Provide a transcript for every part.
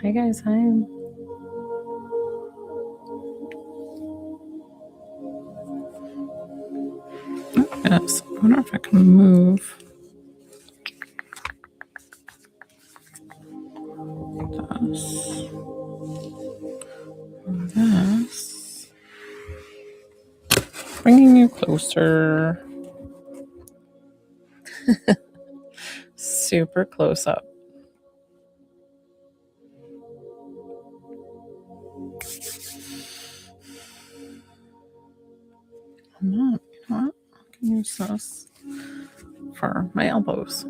Hi guys, hi. Yes, I wonder if I can move this. Bringing you closer. Super close up. I'm not, you know what? I can use this for my elbows.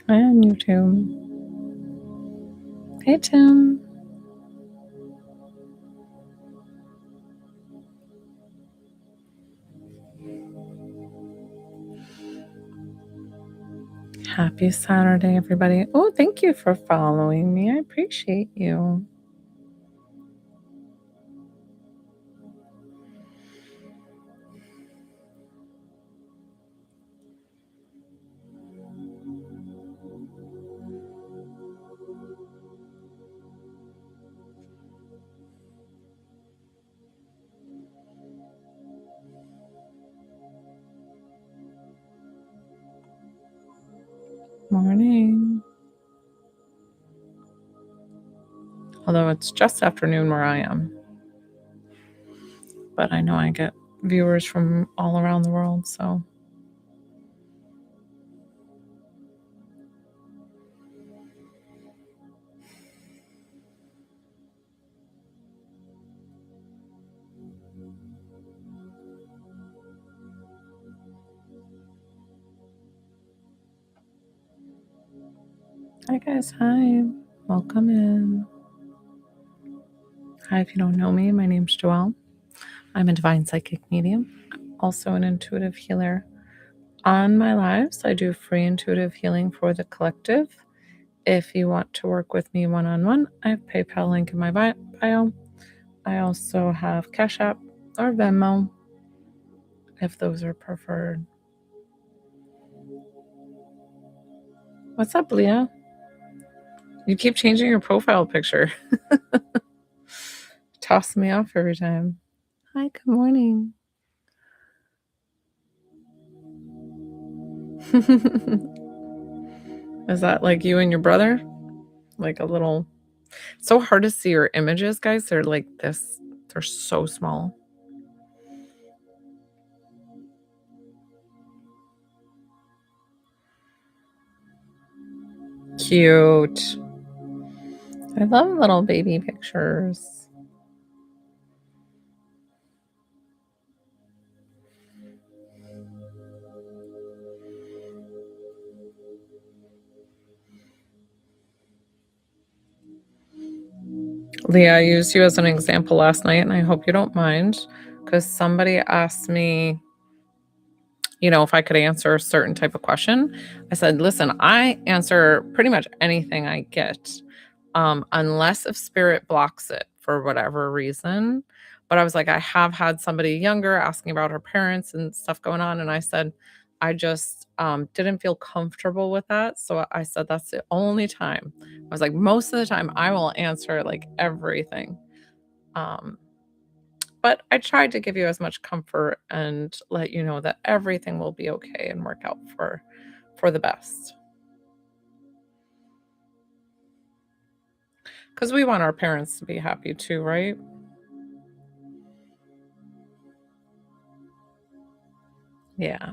Hi on YouTube. Hey Tim. Happy Saturday, everybody. Oh, thank you for following me. I appreciate you. Morning. Although it's just afternoon where I am. But I know I get viewers from all around the world, so. Hi guys, hi. Welcome in. Hi, if you don't know me, my name's Joelle. I'm a divine psychic medium, also an intuitive healer. On my lives, I do free intuitive healing for the collective. If you want to work with me one-on-one, I have PayPal link in my bio. I also have Cash App or Venmo, if those are preferred. What's up, Leah? You keep changing your profile picture. Toss me off every time. Hi, good morning. Is that like you and your brother? Like a little... It's so hard to see your images, guys. They're like this. They're so small. Cute. I love little baby pictures. Leah, I used you as an example last night, and I hope you don't mind, because somebody asked me if I could answer a certain type of question, I said, listen, I answer pretty much anything I get, unless if spirit blocks it for whatever reason. But I was like, I have had somebody younger asking about her parents and stuff going on. And I said, I just didn't feel comfortable with that. So I said, that's the only time. I was like, most of the time I will answer like everything. Um, but I tried to give you as much comfort and let you know that everything will be okay and work out for the best. Because we want our parents to be happy too, right? Yeah.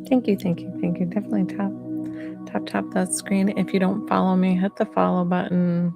Thank you, thank you, thank you. Definitely tap that screen. If you don't follow me, hit the follow button.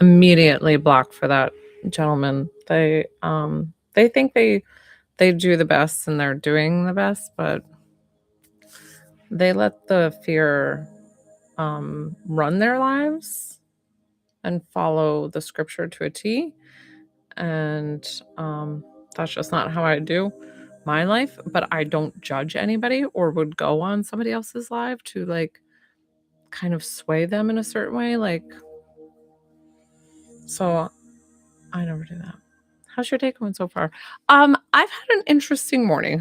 Immediately block for that gentleman. They think they do the best and they're doing the best, but they let the fear run their lives and follow the scripture to a T. And that's just not how I do my life. But I don't judge anybody or would go on somebody else's live to like kind of sway them in a certain way. Like, so I never do that. How's your day going so far? I've had an interesting morning.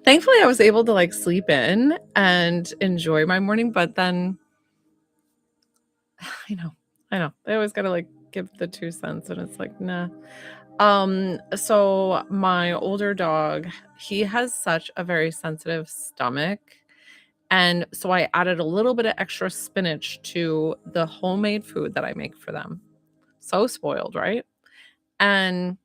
Thankfully, I was able to like sleep in and enjoy my morning, but then I know. They always gotta like give the 2 cents, and it's like, nah. So my older dog, he has such a very sensitive stomach. And so I added a little bit of extra spinach to the homemade food that I make for them. So spoiled, right? And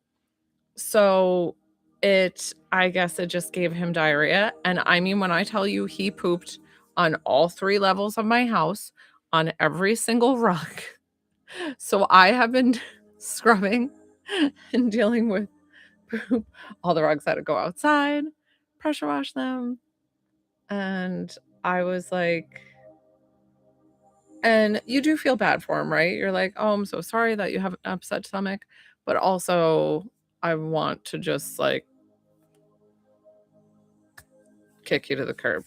so I guess it just gave him diarrhea. And I mean, when I tell you he pooped on all 3 levels of my house, on every single rug. So I have been scrubbing and dealing with poop. All the rugs had to go outside, pressure wash them. And I was like, and you do feel bad for him, right? You're like, oh, I'm so sorry that you have an upset stomach. But also, I want to just like kick you to the curb.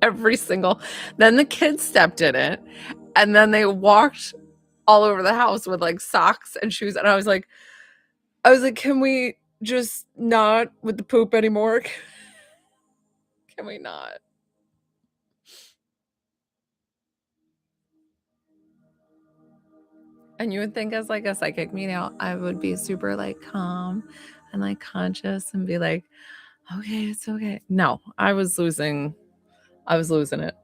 Every single, then the kids stepped in it, and then they walked all over the house with like socks and shoes. And I was like, can we just not with the poop anymore? Can we not? And you would think as like a psychic medium, I would be super like calm and like conscious and be like, okay, it's okay. No, I was losing it.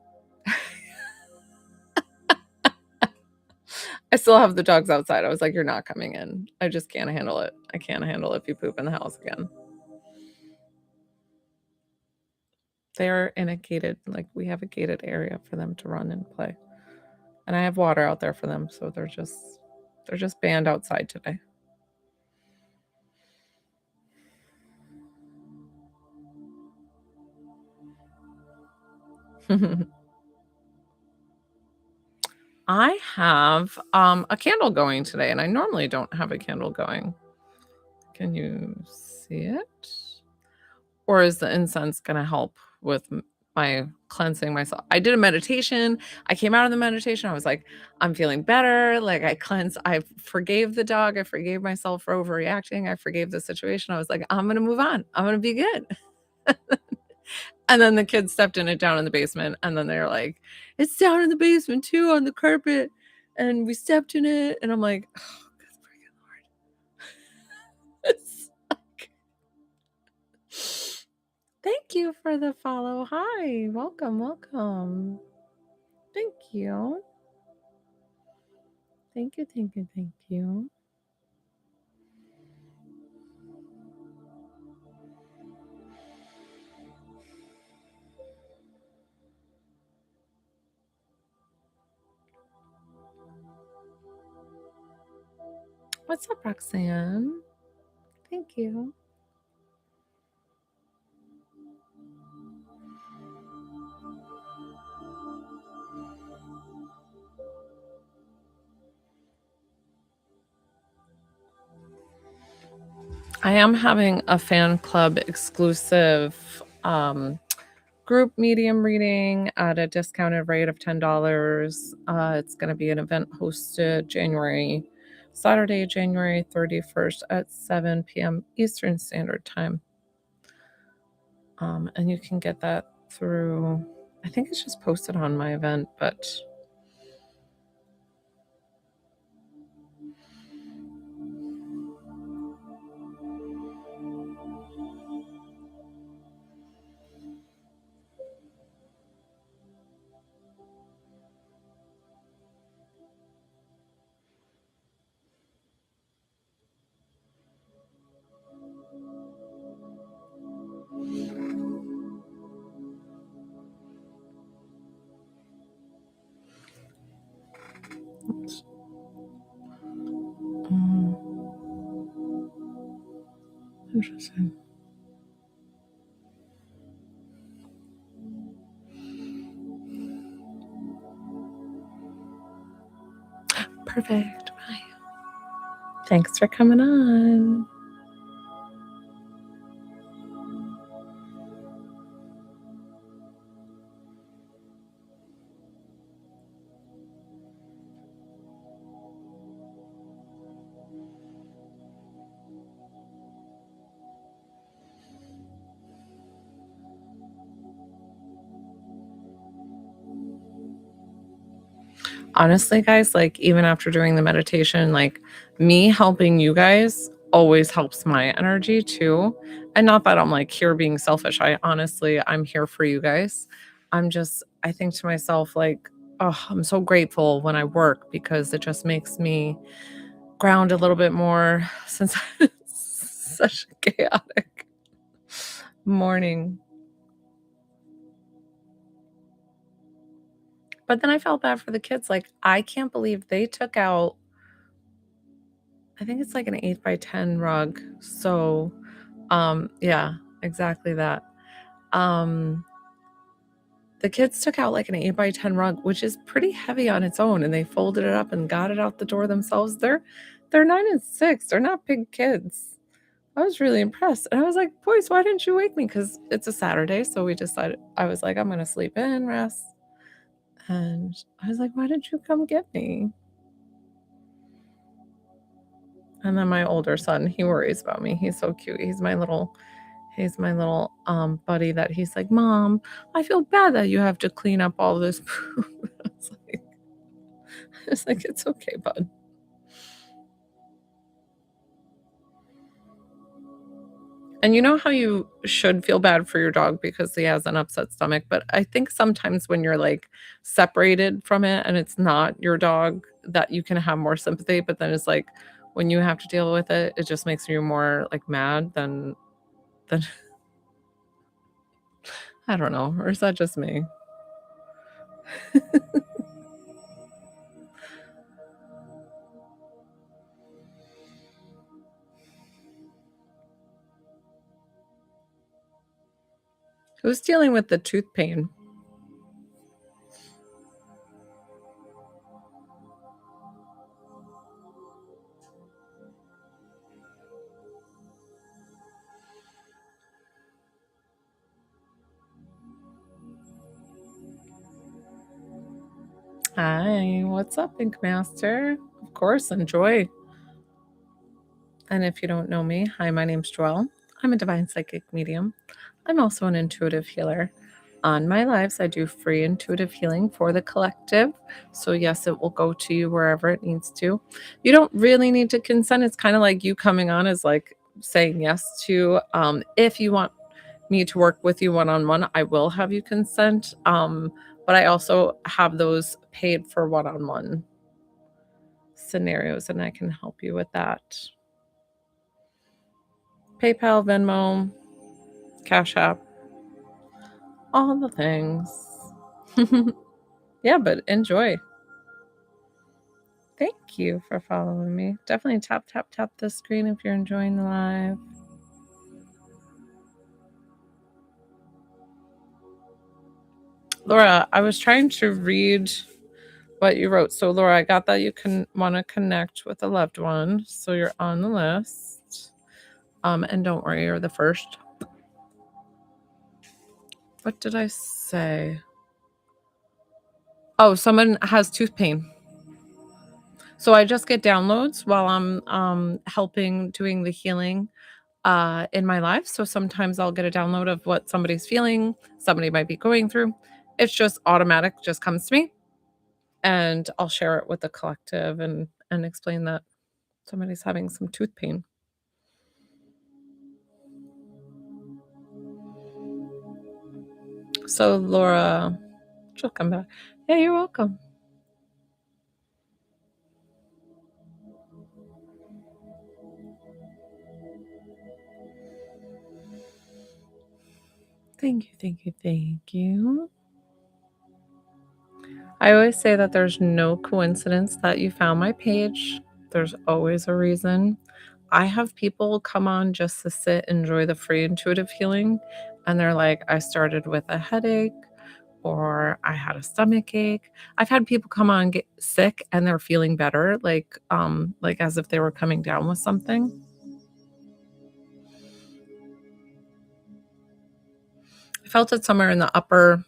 I still have the dogs outside. I was like, you're not coming in. I just can't handle it. I can't handle if you poop in the house again. They're in a gated, like we have a gated area for them to run and play. And I have water out there for them, so they're just banned outside today. I have a candle going today, and I normally don't have a candle going. Can you see it? Or is the incense going to help with my cleansing myself? I did a meditation. I came out of the meditation. I was like, I'm feeling better. Like I forgave the dog. I forgave myself for overreacting. I forgave the situation. I was like, I'm going to move on. I'm going to be good. And then the kids stepped in it down in the basement. And then they're like, it's down in the basement too on the carpet. And we stepped in it. And I'm like, oh, good freaking Lord. It's like, thank Thank you for the follow. Hi, welcome, welcome. Thank you. Thank you, thank you, thank you. What's up, Roxanne? Thank you. I am having a fan club exclusive group medium reading at a discounted rate of $10. It's going to be an event hosted Saturday, January 31st at 7 p.m. Eastern Standard Time. And you can get that through, I think it's just posted on my event, but interesting. Perfect. Bye. Thanks for coming on. Honestly, guys, like even after doing the meditation, like me helping you guys always helps my energy too. And not that I'm like here being selfish. I'm here for you guys. I think to myself, like, oh, I'm so grateful when I work because it just makes me ground a little bit more since it's such a chaotic morning. But then I felt bad for the kids. Like, I can't believe they took out, I think it's like an 8x10 rug. So, yeah, exactly that. The kids took out like an 8x10 rug, which is pretty heavy on its own, and they folded it up and got it out the door themselves. They're 9 and 6. They're not big kids. I was really impressed. And I was like, boys, why didn't you wake me? Because it's a Saturday. So we decided, I was like, I'm going to sleep in, rest. And I was like, why didn't you come get me? And then my older son, he worries about me. He's so cute. He's my little buddy that he's like, Mom, I feel bad that you have to clean up all this poop. I was like, it's okay, bud. And you know how you should feel bad for your dog because he has an upset stomach, but I think sometimes when you're like separated from it and it's not your dog, that you can have more sympathy, but then it's like when you have to deal with it, it just makes you more like mad than I don't know, or is that just me? Who's dealing with the tooth pain? Hi, what's up, Ink Master? Of course, enjoy. And if you don't know me, hi, my name's Joelle. I'm a divine psychic medium. I'm also an intuitive healer. On my lives, I do free intuitive healing for the collective. So, yes, it will go to you wherever it needs to. You don't really need to consent. It's kind of like you coming on as like saying yes to, if you want me to work with you one-on-one, I will have you consent. But I also have those paid for one-on-one scenarios, and I can help you with that. PayPal, Venmo, Cash App, all the things. Yeah, but enjoy. Thank you for following me. Definitely tap the screen if you're enjoying the live. Laura, I was trying to read what you wrote. So Laura, I got that you can want to connect with a loved one. So you're on the list. And don't worry, you're the first. What did I say? Oh, someone has tooth pain. So I just get downloads while I'm helping doing the healing in my life. So sometimes I'll get a download of what somebody's feeling, somebody might be going through. It's just automatic, just comes to me, and I'll share it with the collective and explain that somebody's having some tooth pain. So Laura, she'll come back. Yeah, you're welcome. Thank you, thank you, thank you. I always say that there's no coincidence that you found my page. There's always a reason. I have people come on just to sit, enjoy the free intuitive healing, and they're like, I started with a headache or I had a stomach ache. I've had people come on get sick and they're feeling better, like as if they were coming down with something. I felt it somewhere in the upper,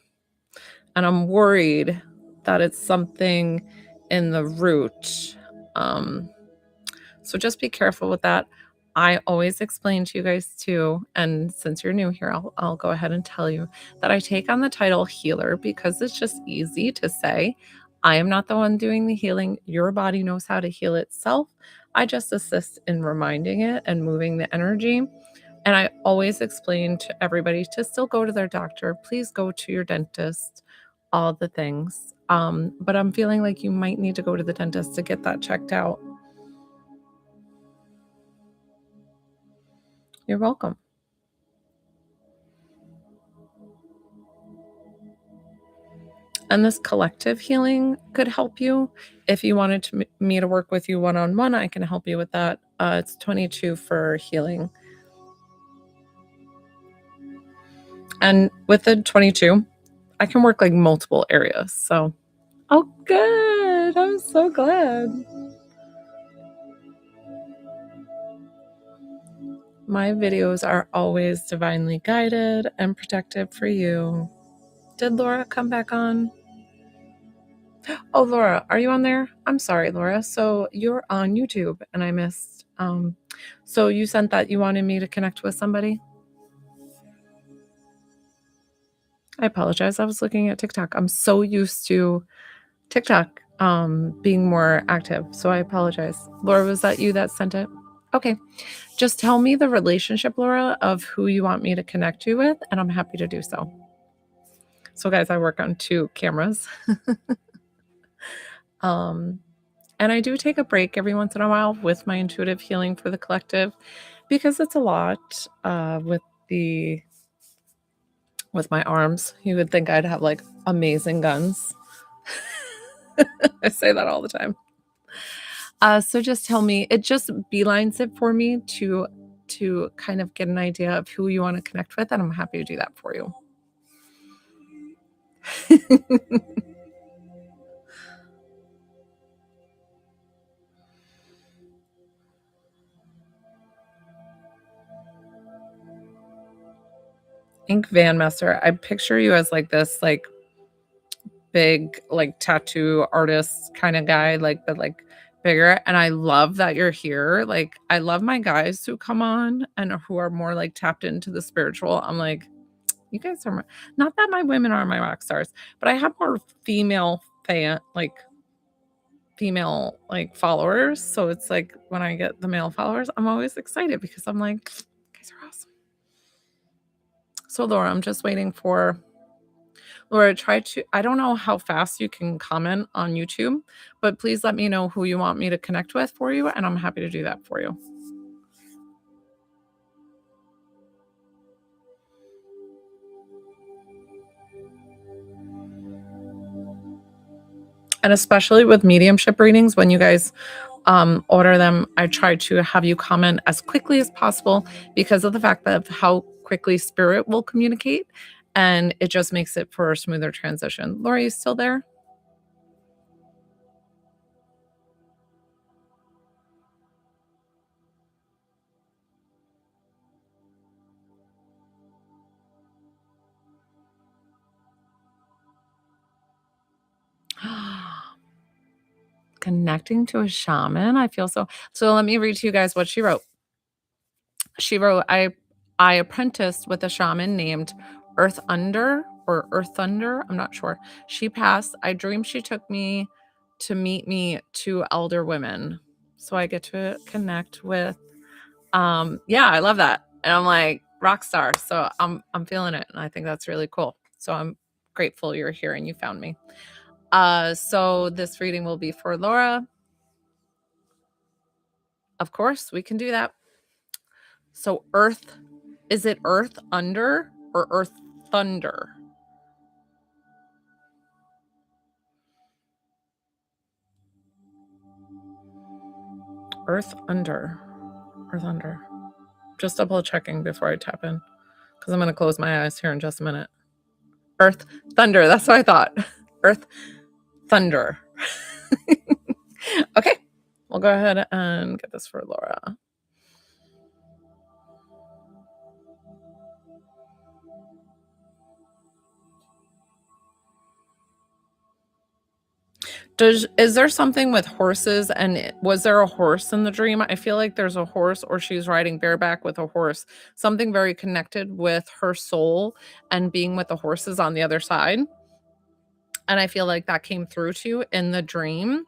and I'm worried that it's something in the root. So just be careful with that. I always explain to you guys too, and since you're new here, I'll go ahead and tell you that I take on the title healer because it's just easy to say. I am not the one doing the healing. Your body knows how to heal itself. I just assist in reminding it and moving the energy. And I always explain to everybody to still go to their doctor. Please go to your dentist, all the things. But I'm feeling like you might need to go to the dentist to get that checked out. You're welcome. And this collective healing could help you. If you wanted me to work with you one-on-one, I can help you with that. It's 22 for healing. And with the 22, I can work like multiple areas. So, oh, good. I'm so glad. My videos are always divinely guided and protected for you. Did Laura come back on? Oh, Laura, are you on there? I'm sorry, Laura. So you're on YouTube and I missed. So you sent that you wanted me to connect with somebody? I apologize. I was looking at TikTok. I'm so used to TikTok being more active. So I apologize. Laura, was that you that sent it? Okay. Just tell me the relationship, Laura, of who you want me to connect you with, and I'm happy to do so. So, guys, I work on 2 cameras. And I do take a break every once in a while with my intuitive healing for the collective because it's a lot with my arms. You would think I'd have like amazing guns. I say that all the time. So just tell me, it just beelines it for me to kind of get an idea of who you want to connect with, and I'm happy to do that for you. Ink Van Messer, I picture you as like this like big like tattoo artist kind of guy, like but like bigger. And I love that you're here. Like I love my guys who come on and who are more like tapped into the spiritual. I'm like, you guys are not that my women are my rock stars, but I have more female female like followers. So it's like when I get the male followers, I'm always excited because I'm like, you guys are awesome. So Laura, I'm just waiting for Laura, I don't know how fast you can comment on YouTube, but please let me know who you want me to connect with for you, and I'm happy to do that for you. And especially with mediumship readings, when you guys order them, I try to have you comment as quickly as possible because of the fact of how quickly spirit will communicate, and it just makes it for a smoother transition. Laura, you still there? Connecting to a shaman. I feel so let me read to you guys what she wrote. She wrote, I apprenticed with a shaman named Earth Under or Earth Thunder. I'm not sure. She passed. I dreamed she took me to meet me two elder women. So I get to connect with yeah, I love that. And I'm like rock star. So I'm feeling it. And I think that's really cool. So I'm grateful you're here and you found me. So this reading will be for Laura. Of course, we can do that. So Earth, is it Earth Under or Earth Thunder? Earth Under. Earth Under. Just double checking before I tap in because I'm going to close my eyes here in just a minute. Earth Thunder. That's what I thought. Earth Thunder. Okay. We'll go ahead and get this for Laura. Is there something with horses, and was there a horse in the dream? I feel like there's a horse, or she's riding bareback with a horse. Something very connected with her soul and being with the horses on the other side. And I feel like that came through to you in the dream.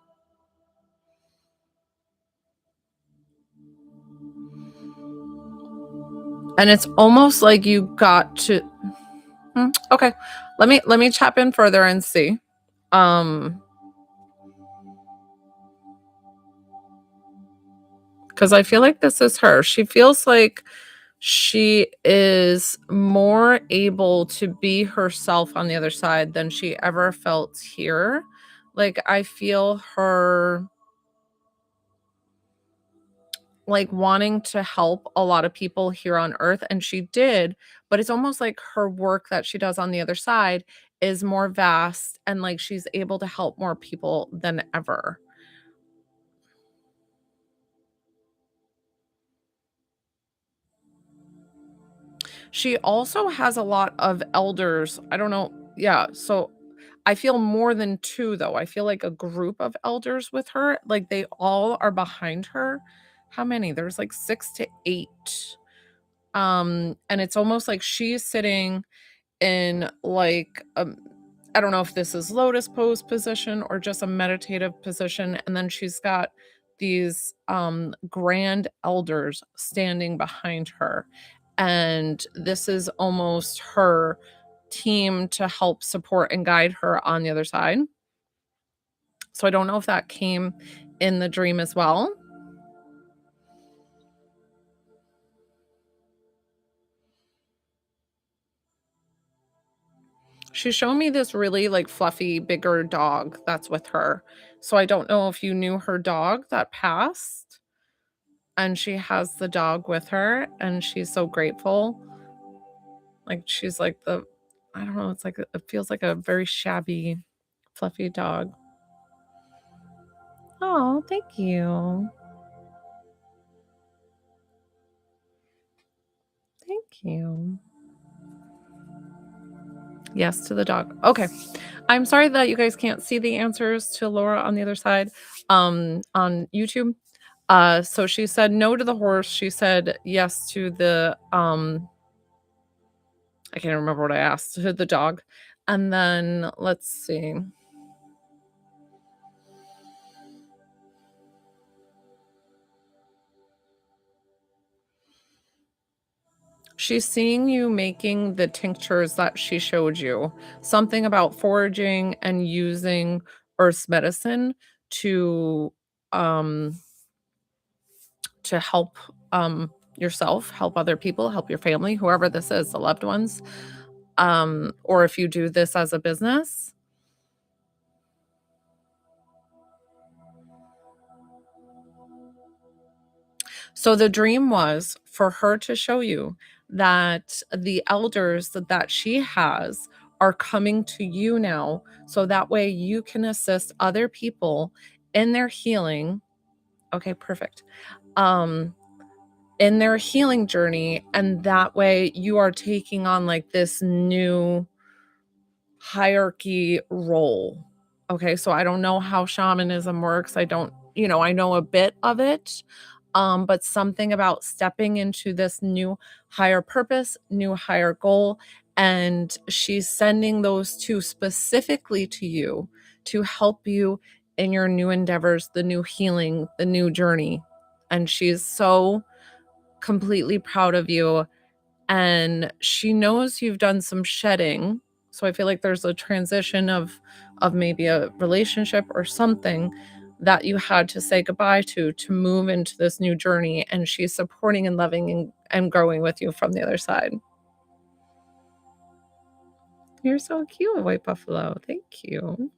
And it's almost like you got to okay. Let me chap in further and see. Because I feel like this is her. She feels like she is more able to be herself on the other side than she ever felt here. Like I feel her like wanting to help a lot of people here on earth, and she did, but it's almost like her work that she does on the other side is more vast, and like she's able to help more people than ever. She also has a lot of elders. I don't know. Yeah. So I feel more than two, though. I feel like a group of elders with her. Like they all are behind her. How many? There's like 6 to 8. And it's almost like she's sitting in like I don't know if this is lotus pose position or just a meditative position. And then she's got these grand elders standing behind her. And this is almost her team to help support and guide her on the other side. So I don't know if that came in the dream as well. She's showing me this really like fluffy, bigger dog that's with her. So I don't know if you knew her dog that passed, and she has the dog with her and she's so grateful. Like she's like I don't know, it's like it feels like a very shabby, fluffy dog. Oh, thank you. Thank you. Yes to the dog. Okay. I'm sorry that you guys can't see the answers to Laura on the other side on YouTube. So she said no to the horse. She said yes to the I can't remember what I asked, to the dog. And then let's see. She's seeing you making the tinctures that she showed you. Something about foraging and using Earth's medicine to, um to help, yourself, help other people, help your family, whoever this is, the loved ones, or if you do this as a business. So the dream was for her to show you that the elders that she has are coming to you now, so that way you can assist other people in their healing. Okay, perfect. Um, in their healing journey, and that way you are taking on like this new hierarchy role. Okay, so I don't know how shamanism works. I don't, I know a bit of it, but something about stepping into this new higher purpose, new higher goal, and she's sending those two specifically to you to help you in your new endeavors, the new healing, the new journey. And she's so completely proud of you, and she knows you've done some shedding. So I feel like there's a transition of maybe a relationship or something that you had to say goodbye to move into this new journey, and she's supporting and loving and growing with you from the other side. You're so cute, White Buffalo. Thank you.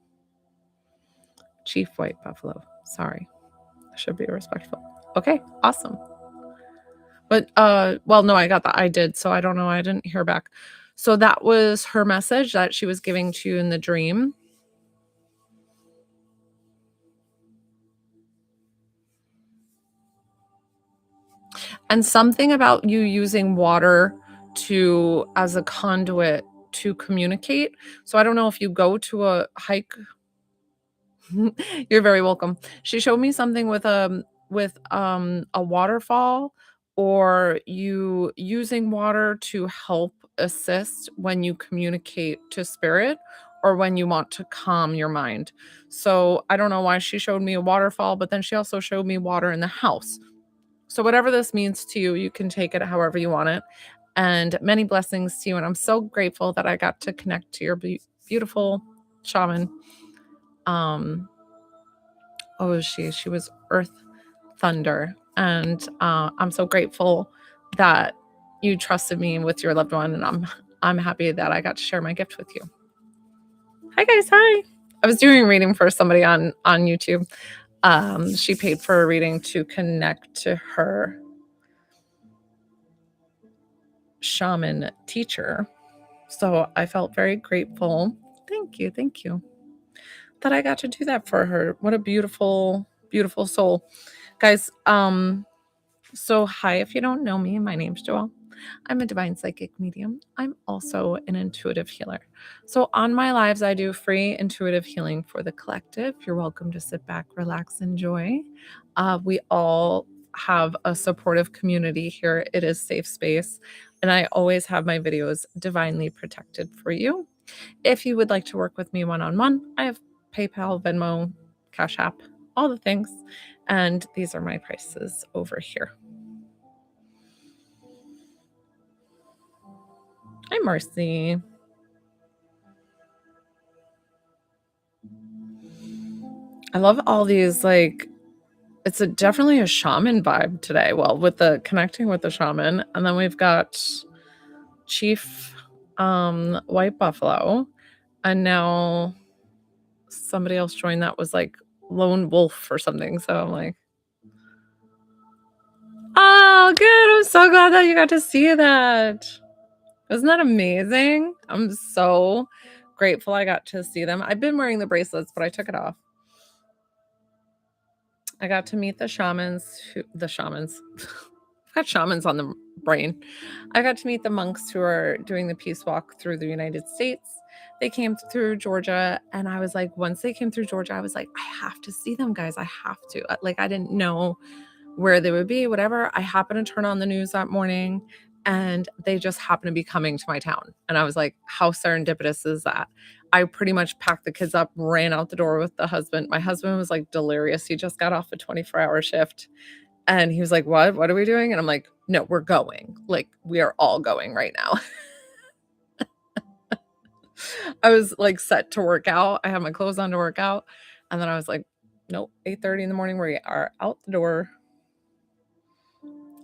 Chief White Buffalo. Sorry. I should be respectful. Okay, awesome. But well, no, I got that. I did. So I don't know. I didn't hear back. So that was her message that she was giving to you in the dream. And something about you using water to as a conduit to communicate. So I don't know if you go to a hike. You're very welcome. She showed me something with a waterfall, or you using water to help assist when you communicate to spirit or when you want to calm your mind. So I don't know why she showed me a waterfall, but then she also showed me water in the house. So whatever this means to you, you can take it however you want it. And many blessings to you. And I'm so grateful that I got to connect to your beautiful shaman. Oh, she was Earth Thunder, and I'm so grateful that you trusted me with your loved one, and I'm happy that I got to share my gift with you. Hi guys, hi. I was doing a reading for somebody on YouTube. She paid for a reading to connect to her shaman teacher, so I felt very grateful. Thank you that I got to do that for her. What a beautiful soul, guys. So hi, if you don't know me, my name's Joelle. I'm a divine psychic medium. I'm also an intuitive healer. So on my lives, I do free intuitive healing for the collective. You're welcome to sit back, relax, enjoy. We all have a supportive community here. It is safe space. And I always have my videos divinely protected for you. If you would like to work with me one-on-one, I have PayPal, Venmo, Cash App, all the things. And these are my prices over here. Hi, Marcy. I love all these, like, it's definitely a shaman vibe today. Well, with the connecting with the shaman. And then we've got Chief White Buffalo. And now somebody else joined that was like Lone Wolf or something. So I'm like, oh, good. I'm so glad that you got to see that. Isn't that amazing? I'm so grateful I got to see them. I've been wearing the bracelets, but I took it off. I got to meet the shamans. I've got shamans on the brain. I got to meet the monks who are doing the peace walk through the United States. They came through Georgia, and I was like, once they came through Georgia, I was like, I have to see them, guys. I have to. Like, I didn't know where they would be, whatever. I happened to turn on the news that morning, and they just happened to be coming to my town. And I was like, how serendipitous is that? I pretty much packed the kids up, ran out the door with the husband. My husband was like delirious. He just got off a 24-hour shift. And he was like, what are we doing? And I'm like, No, we're going. Like, we are all going right now. I was like set to work out. I had my clothes on to work out. And then I was like, nope, 8:30 in the morning, we are out the door.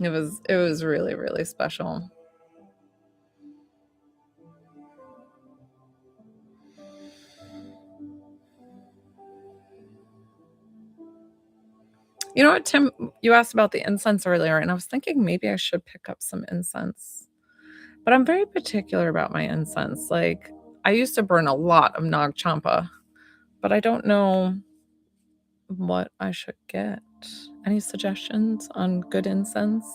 It was really, really special. You know what, Tim? You asked about the incense earlier, and I was thinking maybe I should pick up some incense. But I'm very particular about my incense. Like, I used to burn a lot of Nag Champa, but I don't know what I should get. Any suggestions on good incense?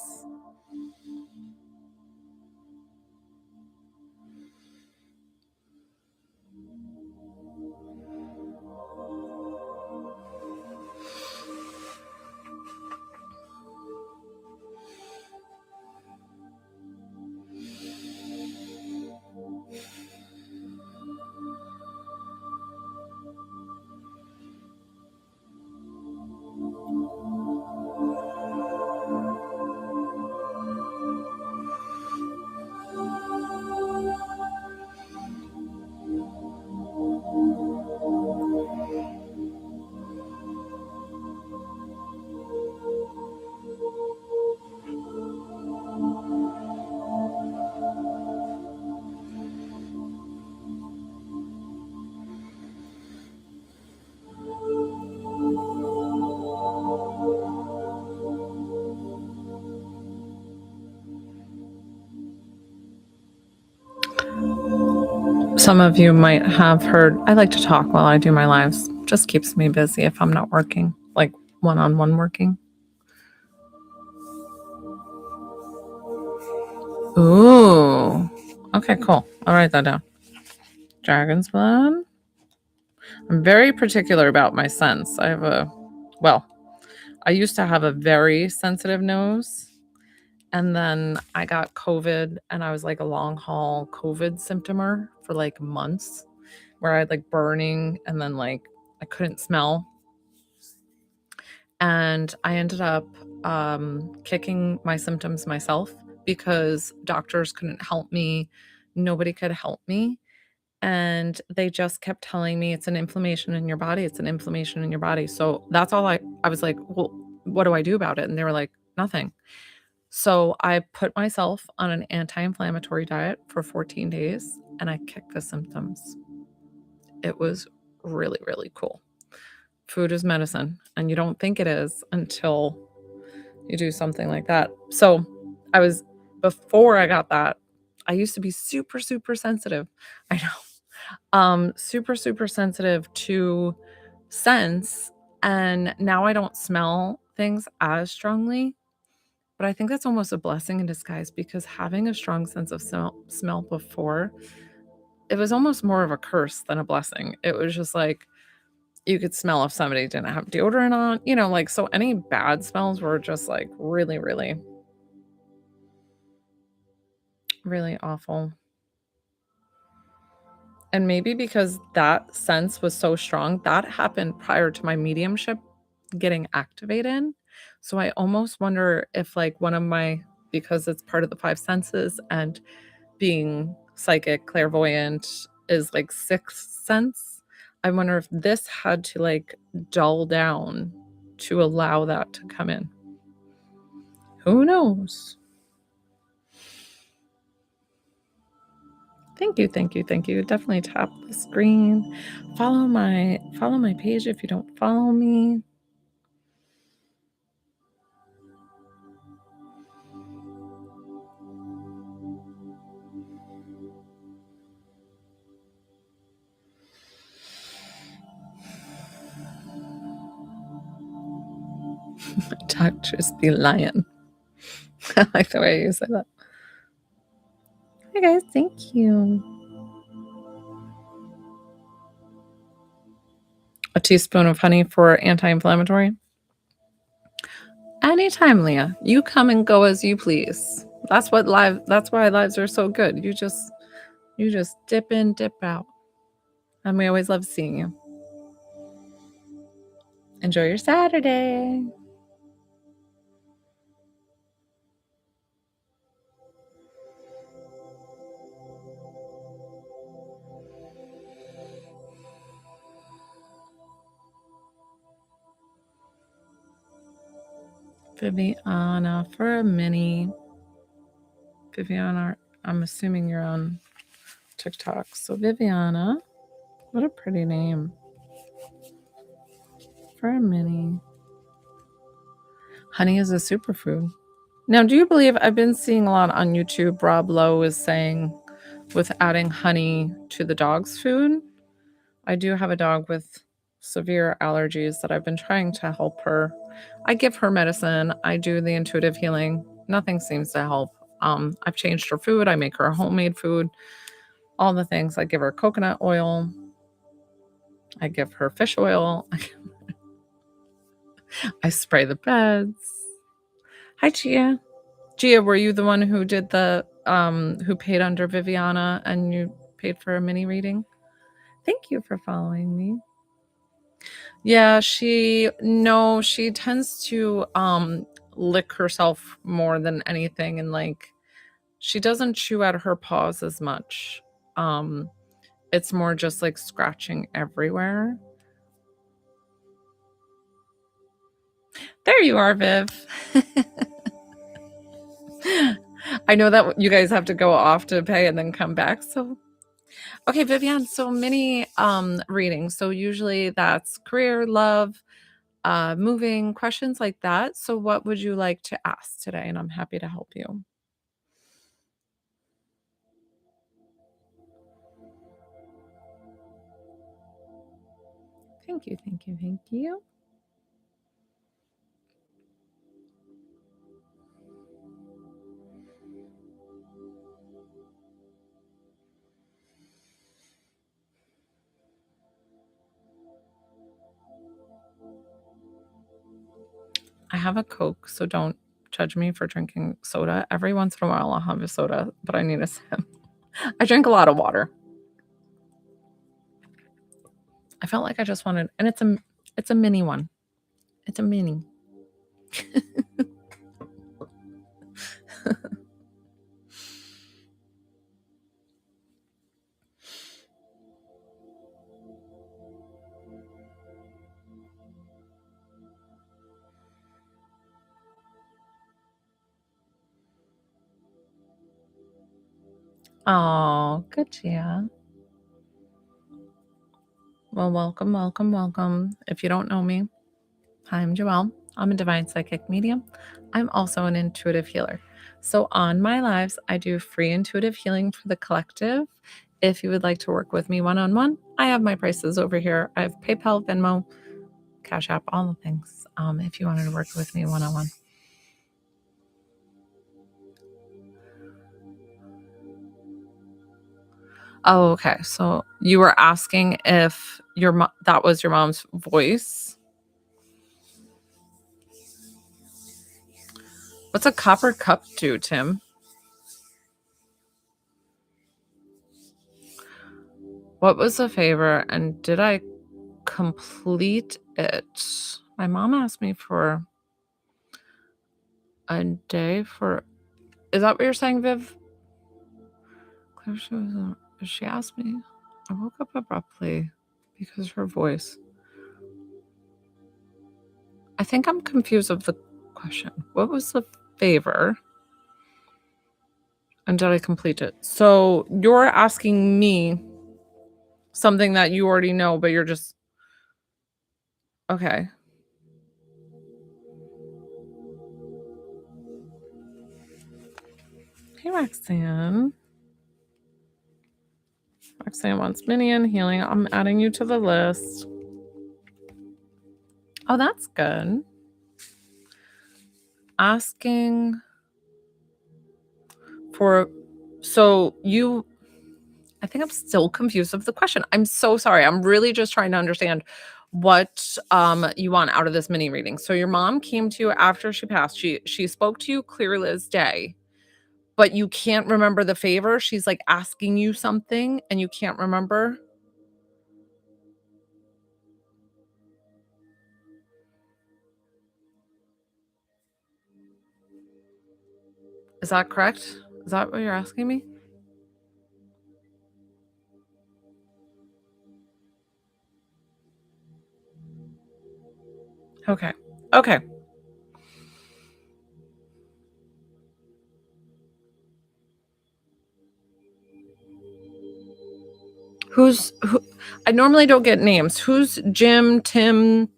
Some of you might have heard I like to talk while I do my lives. Just keeps me busy if I'm not working, like one-on-one working. Ooh. Okay, cool. I'll write that down. Dragon's blood. I'm very particular about my scents. I used to have a very sensitive nose. And then I got COVID and I was like a long haul COVID symptomer for like months where I had like burning and then like I couldn't smell. And I ended up kicking my symptoms myself because doctors couldn't help me. Nobody could help me. And they just kept telling me it's an inflammation in your body. It's an inflammation in your body. So that's all I was like, well, what do I do about it? And they were like, nothing. So I put myself on an anti-inflammatory diet for 14 days and I kicked the symptoms. It was really, really cool. Food is medicine, and you don't think it is until you do something like that. So before I got that, I used to be super, super sensitive. I know. Super, super sensitive to scents. And now I don't smell things as strongly. But I think that's almost a blessing in disguise because having a strong sense of smell before, it was almost more of a curse than a blessing. It was just like you could smell if somebody didn't have deodorant on, like, so any bad smells were just like really, really, really awful. And maybe because that sense was so strong, that happened prior to my mediumship getting activated. So I almost wonder if like because it's part of the five senses and being psychic, clairvoyant is like sixth sense. I wonder if this had to like dull down to allow that to come in. Who knows? Thank you, thank you, thank you. Definitely tap the screen. Follow my page if you don't follow me. Doctors be lying. I like the way you say that. Hi guys, thank you. A teaspoon of honey for anti-inflammatory. Anytime, Leah. You come and go as you please. That's why lives are so good. You just dip in, dip out. And we always love seeing you. Enjoy your Saturday. Viviana for a mini. Viviana, I'm assuming you're on TikTok. So Viviana, what a pretty name. For a mini. Honey is a superfood. Now, do you believe I've been seeing a lot on YouTube? Rob Lowe is saying with adding honey to the dog's food. I do have a dog with severe allergies that I've been trying to help her. I give her medicine. I do the intuitive healing. Nothing seems to help. I've changed her food. I make her homemade food. All the things. I give her coconut oil. I give her fish oil. I spray the beds. Hi, Gia. Gia, were you the one who did the who paid under Viviana and you paid for a mini reading? Thank you for following me. Yeah, she tends to lick herself more than anything, and like she doesn't chew at her paws as much. It's more just like scratching everywhere. There you are, Viv. I know that you guys have to go off to pay and then come back. So, okay, Vivian, so many readings. So usually that's career, love, moving, questions like that. So what would you like to ask today? And I'm happy to help you. Thank you, thank you, thank you. I have a Coke, so don't judge me for drinking soda. Every once in a while I'll have a soda, but I need a sip. I drink a lot of water. I felt like I just wanted, and it's a mini one. It's a mini. Oh, good, Gia. Well, welcome, welcome, welcome. If you don't know me, hi, I'm Joelle. I'm a divine psychic medium. I'm also an intuitive healer. So on my lives, I do free intuitive healing for the collective. If you would like to work with me one-on-one, I have my prices over here. I have PayPal, Venmo, Cash App, all the things. If you wanted to work with me one-on-one. Oh, okay. So you were asking if that was your mom's voice. What's a copper cup do, Tim? What was the favor and did I complete it? My mom asked me for a day for. Is that what you're saying, Viv? She asked me. I woke up abruptly because her voice. I think I'm confused of the question. What was the favor? And did I complete it? So you're asking me something that you already know, but you're just. Okay. Hey, Roxanne. Roxanne wants minion healing. I'm adding you to the list. Oh, that's good. Asking for. So you. I think I'm still confused of the question. I'm so sorry. I'm really just trying to understand what you want out of this mini reading. So your mom came to you after she passed. She spoke to you clear as day, but you can't remember the favor. She's like asking you something and you can't remember. Is that correct? Is that what you're asking me? Okay. Okay. Who? I normally don't get names. Who's Jim, Tim,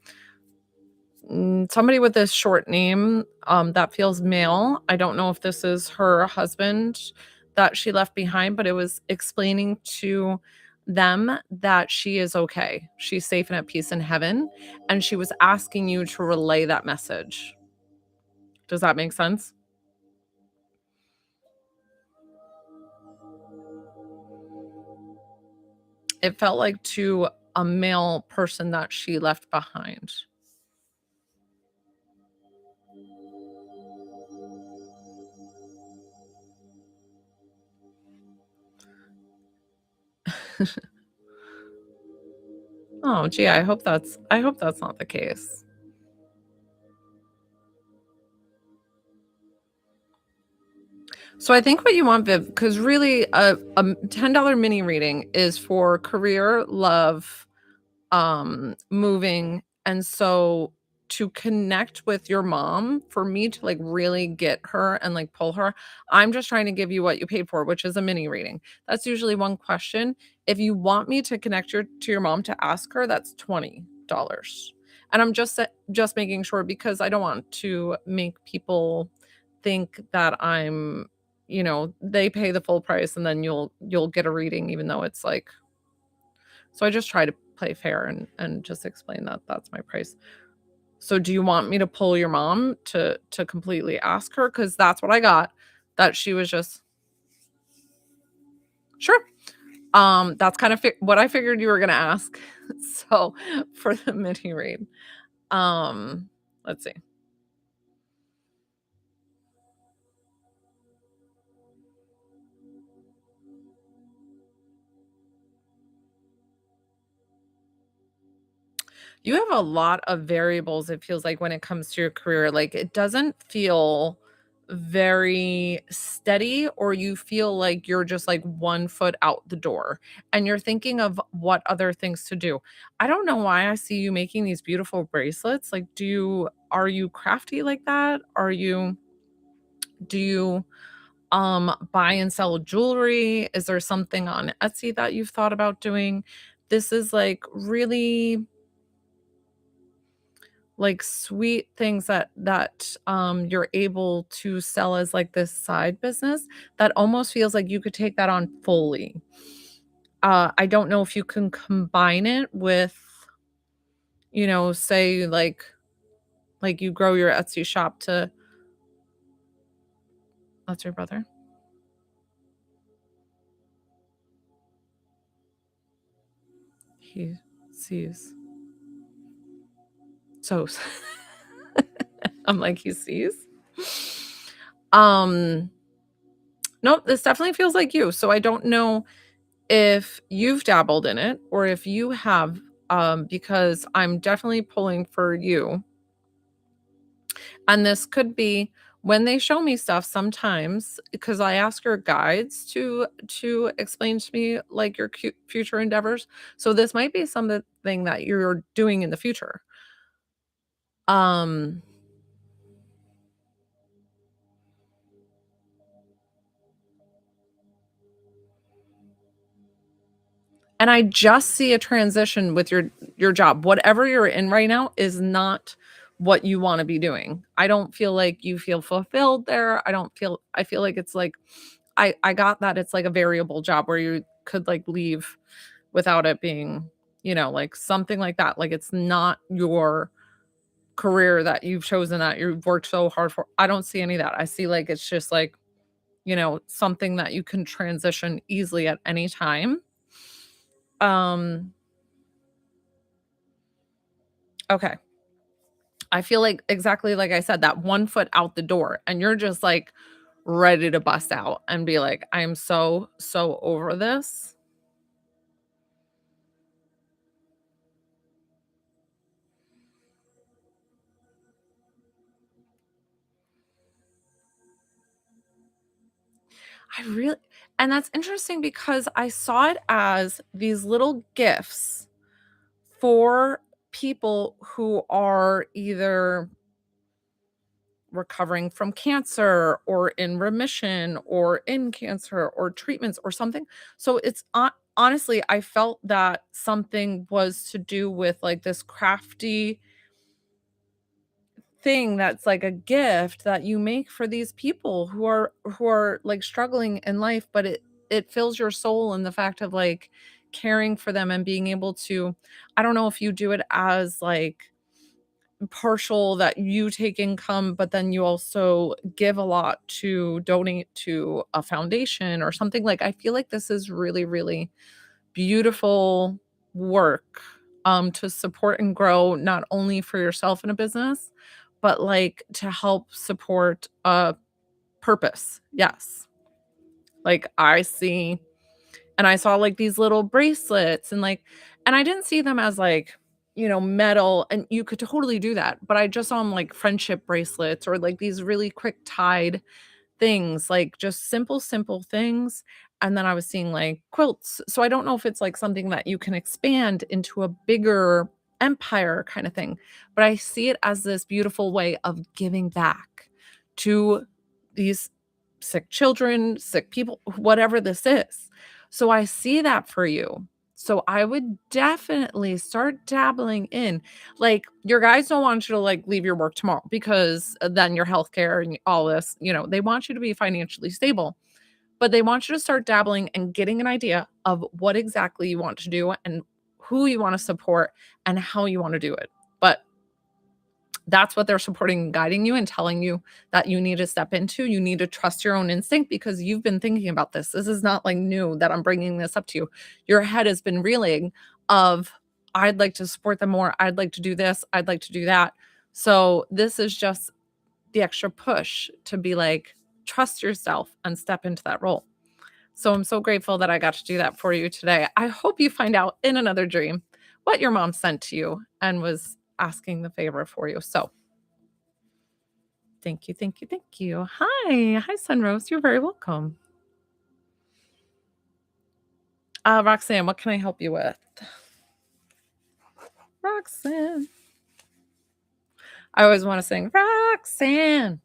somebody with this short name, that feels male. I don't know if this is her husband that she left behind, but it was explaining to them that she is okay. She's safe and at peace in heaven, and she was asking you to relay that message. Does that make sense? It felt like to a male person that she left behind. Oh, gee, I hope that's not the case. So I think what you want, Viv, because really a $10 mini reading is for career, love, moving. And so to connect with your mom, for me to like really get her and like pull her, I'm just trying to give you what you paid for, which is a mini reading. That's usually one question. If you want me to connect your to your mom to ask her, that's $20. And I'm just making sure because I don't want to make people think that they pay the full price and then you'll get a reading even though it's like, so I just try to play fair and just explain that that's my price. So do you want me to pull your mom to completely ask her? Because that's what I got. That she was just sure. That's kind of what I figured you were gonna ask. So for the mini read, let's see. You have a lot of variables, it feels like, when it comes to your career. Like, it doesn't feel very steady, or you feel like you're just like 1 foot out the door and you're thinking of what other things to do. I don't know why I see you making these beautiful bracelets. Like, are you crafty like that? Do you buy and sell jewelry? Is there something on Etsy that you've thought about doing? This is like really like sweet things that you're able to sell as like this side business that almost feels like you could take that on fully. I don't know if you can combine it with, say like you grow your Etsy shop to that's your brother. He sees. So I'm like, he sees. Um, nope, this definitely feels like you. So I don't know if you've dabbled in it or if you have, because I'm definitely pulling for you. And this could be when they show me stuff sometimes because I ask your guides to explain to me like your future endeavors. So this might be something that you're doing in the future. Um And I just see a transition with your job. Whatever you're in right now is not what you wanna be doing. I don't feel like you feel fulfilled there. I feel like it's like I got that it's like a variable job where you could, like, leave without it being, like, something like that. Like, it's not your career that you've chosen that you've worked so hard for. I don't see any of that. I see, like, it's just, like, something that you can transition easily at any time. Um Okay. I feel like exactly like I said, that 1 foot out the door, and you're just, like, ready to bust out and be like, "I am so, so over this." I really and that's interesting because I saw it as these little gifts for people who are either recovering from cancer or in remission or in cancer or treatments or something. So it's on honestly, I felt that something was to do with, like, this crafty thing that's like a gift that you make for these people who are, like, struggling in life, but it fills your soul in the fact of, like, caring for them and being able to I don't know if you do it as, like, partial that you take income, but then you also give a lot to donate to a foundation or something, like, I feel like this is really, really beautiful work, to support and grow not only for yourself in a business, but, like, to help support a purpose. Yes. Like, I saw, like, these little bracelets and I didn't see them as, like, metal, and you could totally do that, but I just saw them like friendship bracelets or, like, these really quick tied things, like, just simple, simple things, and then I was seeing, like, quilts, so I don't know if it's, like, something that you can expand into a bigger empire kinda thing, but I see it as this beautiful way of giving back to these sick children, sick people, whatever this is. So I see that for you. So I would definitely start dabbling in like, your guys don't want you to, like, leave your work tomorrow because, then your healthcare and all this, they want you to be financially stable, but they want you to start dabbling and getting an idea of what exactly you want to do and who you wanna support and how you wanna do it. But that's what they're supporting and guiding you and telling you that you need to step into. You need to trust your own instinct because you've been thinking about this. This is not like new that I'm bringing this up to you. Your head has been reeling of, I'd like to support them more. I'd like to do this. I'd like to do that. So this is just the extra push to be like, trust yourself and step into that role. So I'm so grateful that I got to do that for you today. I hope you find out in another dream what your mom sent to you and was asking the favor for you. So thank you, thank you, thank you. Hi, Sunrose. You're very welcome. Roxanne, what can I help you with? Roxanne. I always want to sing Roxanne.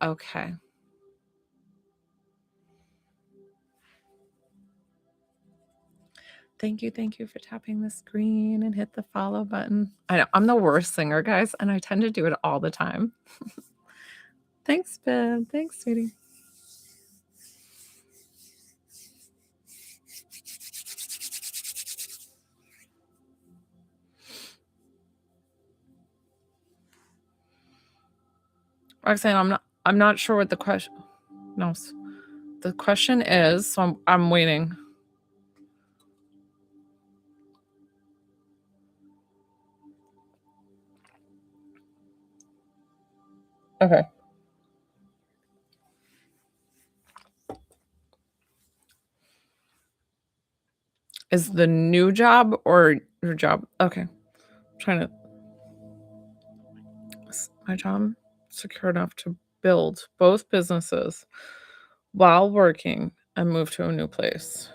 Okay. Thank you for tapping the screen and hit the follow button. I know I'm the worst singer, guys, and I tend to do it all the time. Thanks, Ben. Thanks, sweetie. Roxanne, I'm not sure what the question no. The question is, so I'm waiting. Okay. Is the new job or your job? Okay. I'm trying to my job secure enough to build both businesses while working and move to a new place.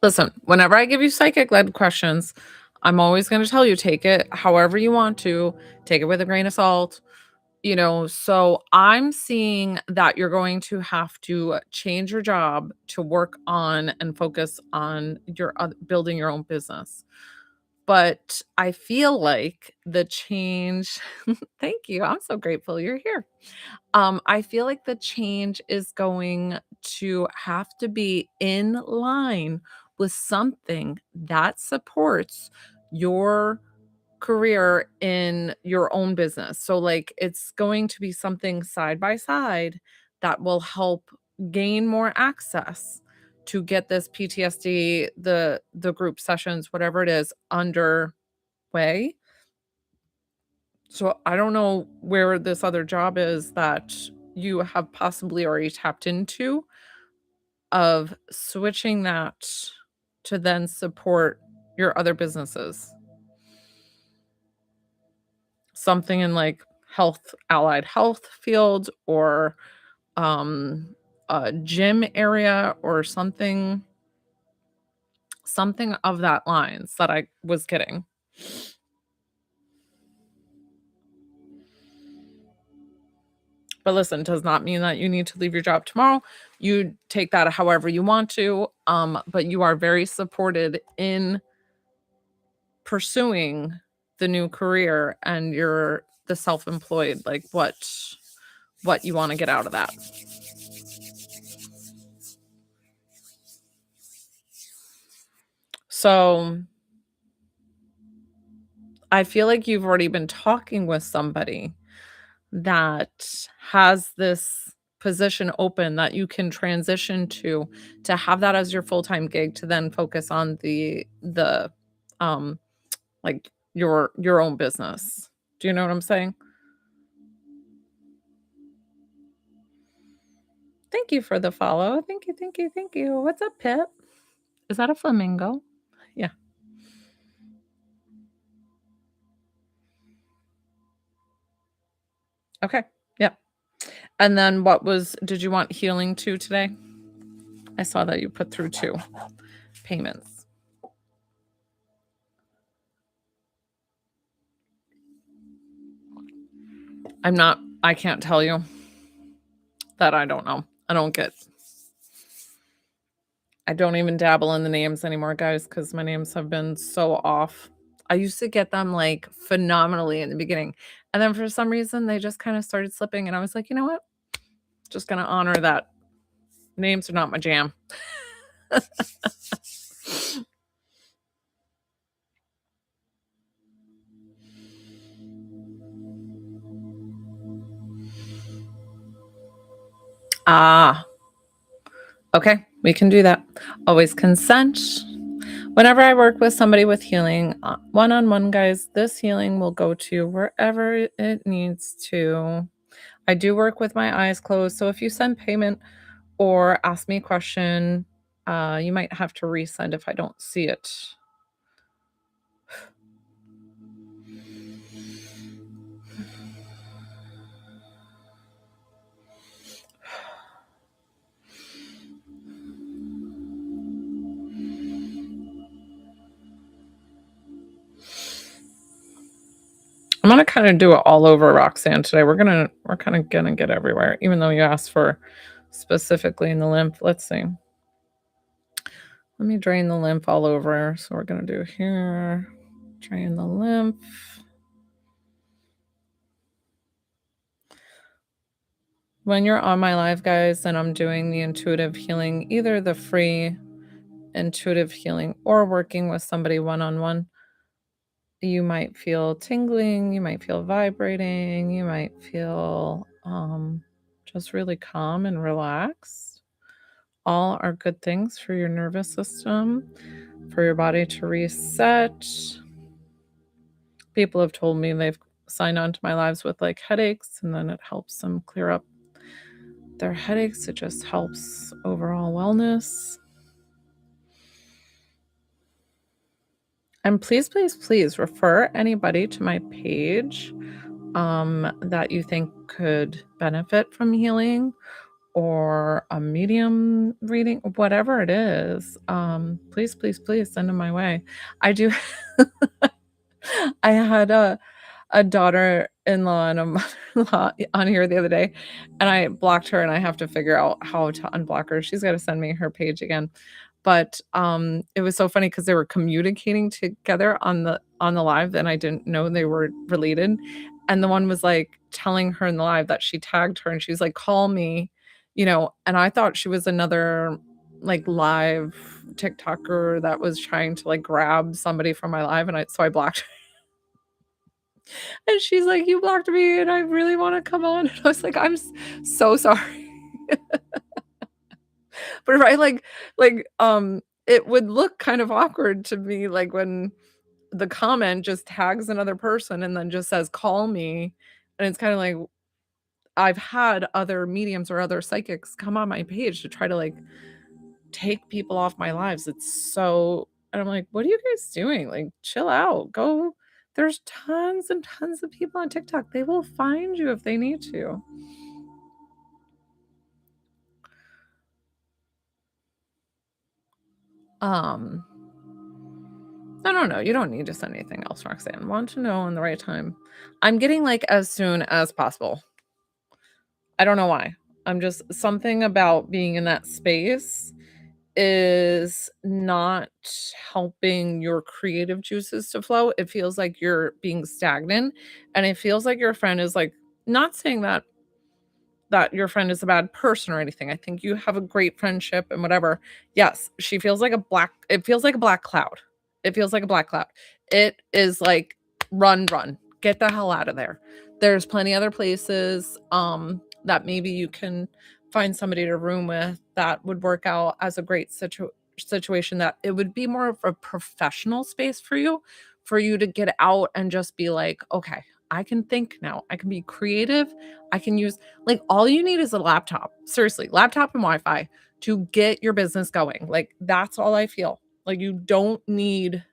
Listen, whenever I give you psychic led questions, I'm always going to tell you take it however you want to, take it with a grain of salt. So I'm seeing that you're going to have to change your job to work on and focus on your building your own business. But I feel like the change thank you. I'm so grateful you're here. I feel like the change is going to have to be in line with something that supports your career in your own business. So, like, it's going to be something side by side that will help gain more access to get this PTSD, the group sessions, whatever it is, underway. So I don't know where this other job is that you have possibly already tapped into of switching that to then support your other businesses. Something in like health, allied health field, or a gym area, or something of that lines that I was getting. But listen, does not mean that you need to leave your job tomorrow. You take that however you want to, but you are very supported in pursuing the new career, and you're the self-employed, like what you want to get out of that. So I feel like you've already been talking with somebody that has this position open that you can transition to have that as your full-time gig, to then focus on the um like your own business. Do you know what I'm saying? Thank you for the follow. Thank you, thank you, thank you. What's up, Pip? Is that a flamingo? Yeah. Okay. Yep. And then did you want healing too today? I saw that you put through 2 payments. I can't tell you that. I don't know. I don't even dabble in the names anymore, guys, because my names have been so off. I used to get them like phenomenally in the beginning. And then for some reason, they just kind of started slipping. And I was like, you know what? Just going to honor that. Names are not my jam. Ah, okay. We can do that. Always consent. Whenever I work with somebody with healing, one-on-one, guys, this healing will go to wherever it needs to. I do work with my eyes closed. So if you send payment or ask me a question, you might have to resend if I don't see it. I'm gonna kind of do it all over, Roxanne, today. We're kind of gonna get everywhere, even though you asked for specifically in the lymph. Let's see. Let me drain the lymph all over. So we're gonna do here, drain the lymph. When you're on my live, guys, and I'm doing the intuitive healing, either the free intuitive healing or working with somebody one-on-one, you might feel tingling, you might feel vibrating, you might feel just really calm and relaxed. All are good things for your nervous system, for your body to reset. People have told me they've signed on to my lives with like headaches, and then it helps them clear up their headaches. It just helps overall wellness. And please, please, please refer anybody to my page that you think could benefit from healing, or a medium reading, whatever it is. Please, please, please send them my way. I do. I had a daughter-in-law and a mother-in-law on here the other day, and I blocked her, and I have to figure out how to unblock her. She's got to send me her page again. But it was so funny because they were communicating together on the live, and I didn't know they were related. And the one was like telling her in the live that she tagged her, and she's like, call me, and I thought she was another like live TikToker that was trying to like grab somebody from my live, and so I blocked her. And she's like, you blocked me, and I really want to come on. And I was like, I'm so sorry. But right, it would look kind of awkward to me, like when the comment just tags another person and then just says, call me. And it's kind of like, I've had other mediums or other psychics come on my page to try to like take people off my lives. It's so, and I'm like, what are you guys doing? Like, chill out. Go. There's tons and tons of people on TikTok. They will find you if they need to. No. You don't need to send anything else, Roxanne. Want to know in the right time. I'm getting like as soon as possible. I don't know why. I'm just something about being in that space is not helping your creative juices to flow. It feels like you're being stagnant, and it feels like your friend is like, not saying that your friend is a bad person or anything. I think you have a great friendship and whatever. Yes, she feels like it feels like a black cloud. It feels like a black cloud. It is like, run, run. Get the hell out of there. There's plenty other places that maybe you can find somebody to room with that would work out as a great situation, that it would be more of a professional space for you to get out and just be like, okay, I can think now. I can be creative. I can use, like, all you need is a laptop. Seriously, laptop and Wi-Fi to get your business going. Like, that's all I feel. Like, you don't need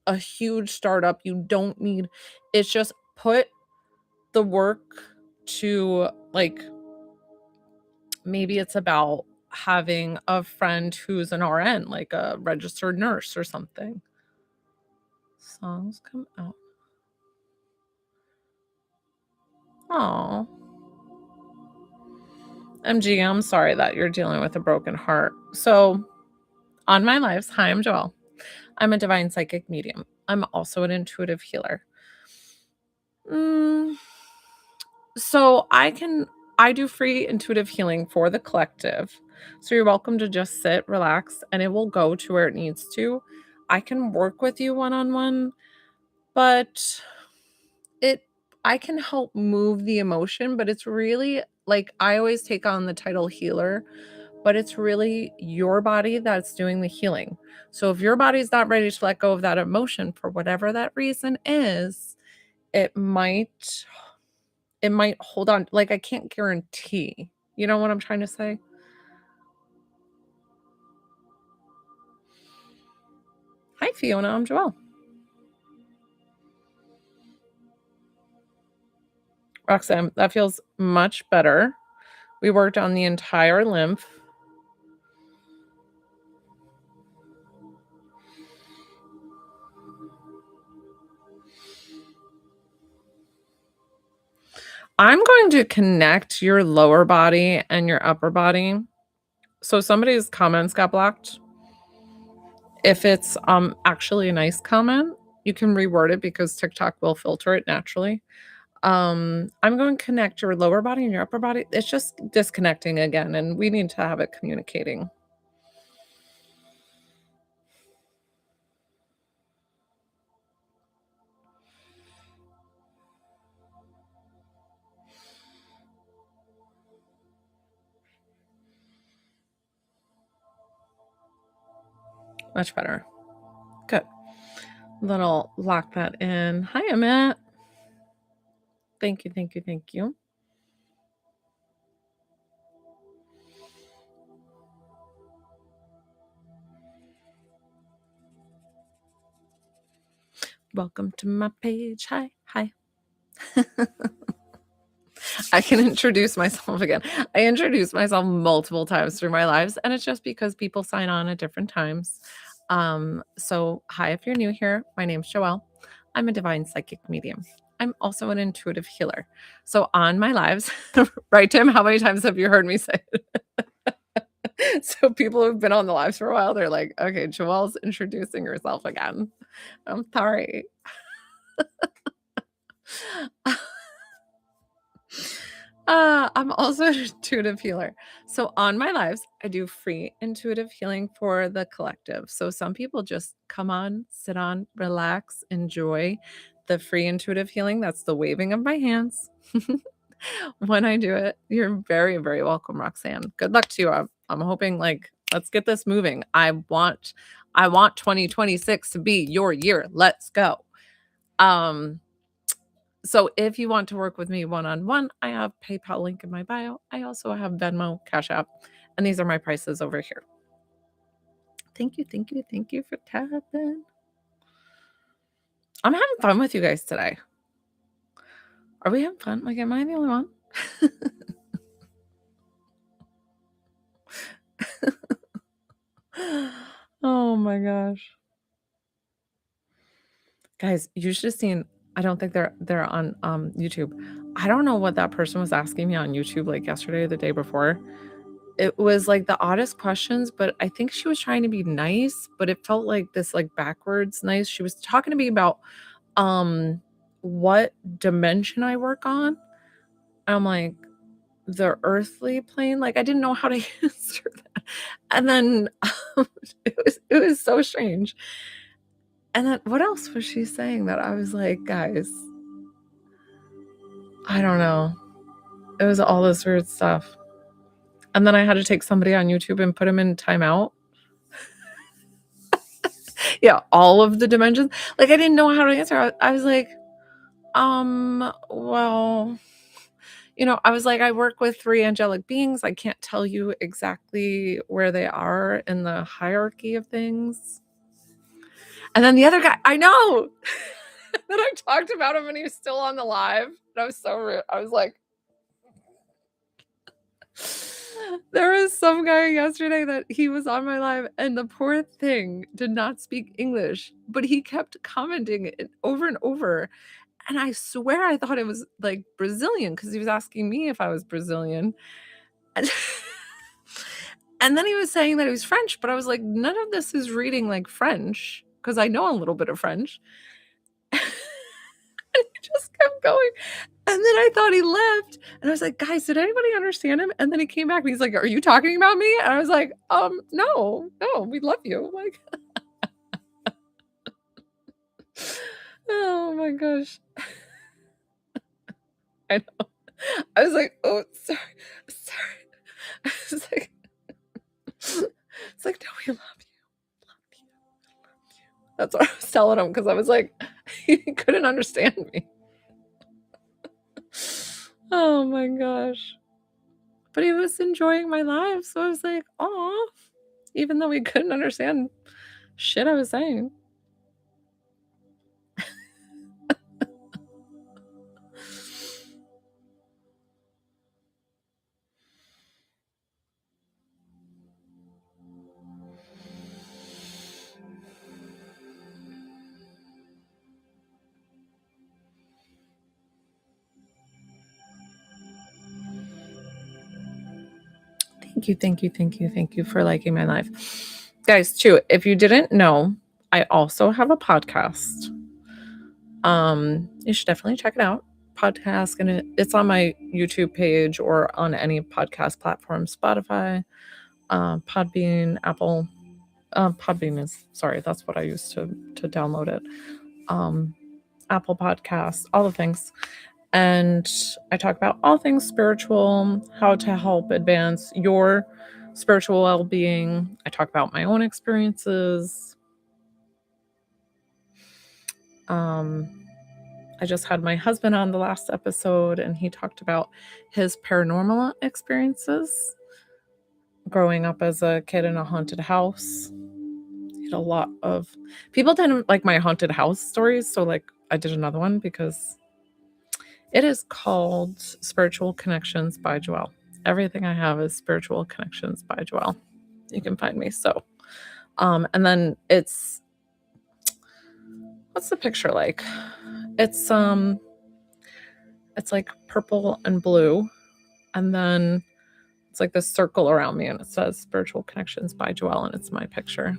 a huge startup. You don't need, it's just put the work to, like, maybe it's about having a friend who's an RN, like a registered nurse or something. Songs come out. Oh, MG, I'm sorry that you're dealing with a broken heart. So, on my lives, hi, I'm Joelle. I'm a divine psychic medium. I'm also an intuitive healer. So I do free intuitive healing for the collective. So you're welcome to just sit, relax, and it will go to where it needs to. I can work with you one-on-one, but it I can help move the emotion, but it's really, like, I always take on the title healer, but it's really your body that's doing the healing. So if your body's not ready to let go of that emotion for whatever that reason is, it might hold on. Like, I can't guarantee. You know what I'm trying to say? Hi, Fiona. I'm Joelle. Roxanne, that feels much better. We worked on the entire lymph. I'm going to connect your lower body and your upper body. So somebody's comments got blocked. If it's actually a nice comment, you can reword it because TikTok will filter it naturally. I'm going to connect your lower body and your upper body. It's just disconnecting again, and we need to have it communicating. Much better. Good. Then I'll lock that in. Hi, Emmett. Thank you, thank you, thank you. Welcome to my page. Hi, hi. I can introduce myself again. I introduce myself multiple times through my lives, and it's just because people sign on at different times. So hi, if you're new here, my name's Joelle. I'm a divine psychic medium. I'm also an intuitive healer. So on my lives, right, Tim? How many times have you heard me say it? So people who've been on the lives for a while, they're like, okay, Joelle's introducing herself again. I'm sorry. I'm also an intuitive healer. So on my lives, I do free intuitive healing for the collective. So some people just come on, sit on, relax, enjoy the free intuitive healing. That's the waving of my hands. When I do it, you're very, very welcome, Roxanne. Good luck to you. I'm hoping, like, let's get this moving. I want 2026 to be your year. Let's go. So if you want to work with me one-on-one, I have PayPal link in my bio. I also have Venmo, Cash App, and these are my prices over here. Thank you, thank you, thank you for tapping. I'm having fun with you guys today. Are we having fun? Like, am I the only one? Oh my gosh. Guys, you should have seen. I don't think they're on YouTube. I don't know what that person was asking me on YouTube like yesterday or the day before. It was like the oddest questions, but I think she was trying to be nice, but it felt like this like backwards nice. She was talking to me about what dimension I work on. I'm like, the earthly plane. Like I didn't know how to answer that. And then it was so strange. And then what else was she saying that I was like, guys, I don't know. It was all this weird stuff. And then I had to take somebody on YouTube and put him in timeout. Yeah, all of the dimensions. Like I didn't know how to answer. I was like, well, I was like, I work with 3 angelic beings. I can't tell you exactly where they are in the hierarchy of things. And then the other guy, I know. Then I talked about him and he was still on the live. And I was so rude. I was like, there was some guy yesterday that he was on my live and the poor thing did not speak English, but he kept commenting it over and over. And I swear I thought it was like Brazilian because he was asking me if I was Brazilian. And, and then he was saying that he was French, but I was like, none of this is reading like French because I know a little bit of French. And he just kept going. And then I thought he left. And I was like, guys, did anybody understand him? And then he came back and he's like, are you talking about me? And I was like, no, we love you. Like, oh my gosh. I know. I was like, oh, sorry. I was like, it's like, no, we love you. Love you. That's what I was telling him because I was like, he couldn't understand me. Oh my gosh. But he was enjoying my live. So I was like, oh, even though he couldn't understand shit I was saying. Thank you for liking my live. Guys, too, if you didn't know, I also have a podcast. You should definitely check it out. Podcast, and it's on my YouTube page or on any podcast platform, Spotify, Podbean, Apple. Podbean is, sorry, that's what I use to download it. Apple Podcasts, all the things. And I talk about all things spiritual, how to help advance your spiritual well-being. I talk about my own experiences. I just had my husband on the last episode and he talked about his paranormal experiences growing up as a kid in a haunted house. He had a lot of people didn't like my haunted house stories, so like I did another one because it is called Spiritual Connections by Joelle. Everything I have is Spiritual Connections by Joelle. You can find me. So, and then it's, what's the picture like? It's like purple and blue, and then it's like this circle around me, and it says Spiritual Connections by Joelle, and it's my picture.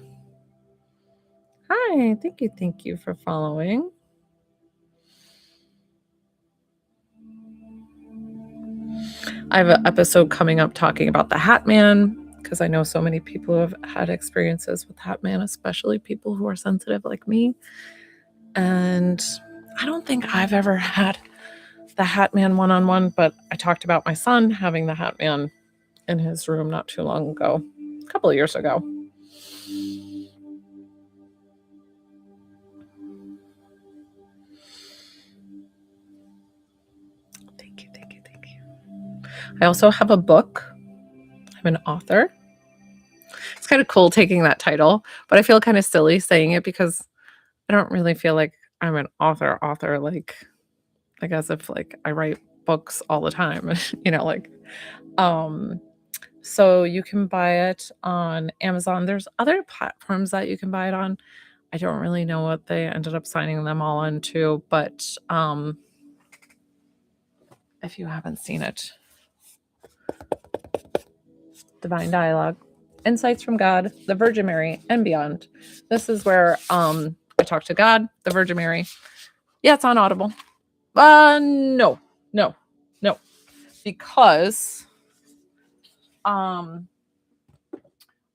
Hi, thank you for following. I have an episode coming up talking about the Hat Man, because I know so many people who have had experiences with Hat Man, especially people who are sensitive like me. And I don't think I've ever had the Hat Man one-on-one, but I talked about my son having the Hat Man in his room not too long ago, a couple of years ago. Thank you. I also have a book. I'm an author. it's kind of cool taking that title, but I feel kind of silly saying it because I don't really feel like I'm an author, like as if like I write books all the time, like, um, so you can buy it on Amazon. There's other platforms that you can buy it on. I don't really know what they ended up signing them all into, but if you haven't seen it, Divine Dialogue, Insights from God, the Virgin Mary, and Beyond. This is where I talk to God, the Virgin Mary. Yeah, it's on Audible. No, because I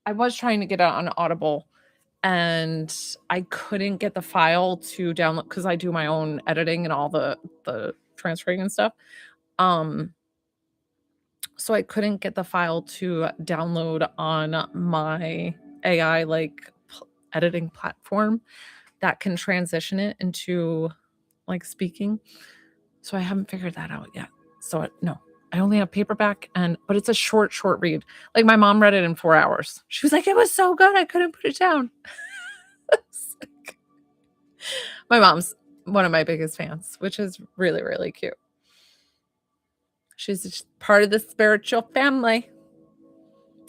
was trying to get it on Audible and I couldn't get the file to download because I do my own editing and all the transferring and stuff. So I couldn't get the file to download on my AI editing platform that can transition it into like speaking. So I haven't figured that out yet. So no, I only have paperback but it's a short read. Like my mom read it in 4 hours. She was like, it was so good. I couldn't put it down. My mom's one of my biggest fans, which is really, really cute. She's just part of the spiritual family.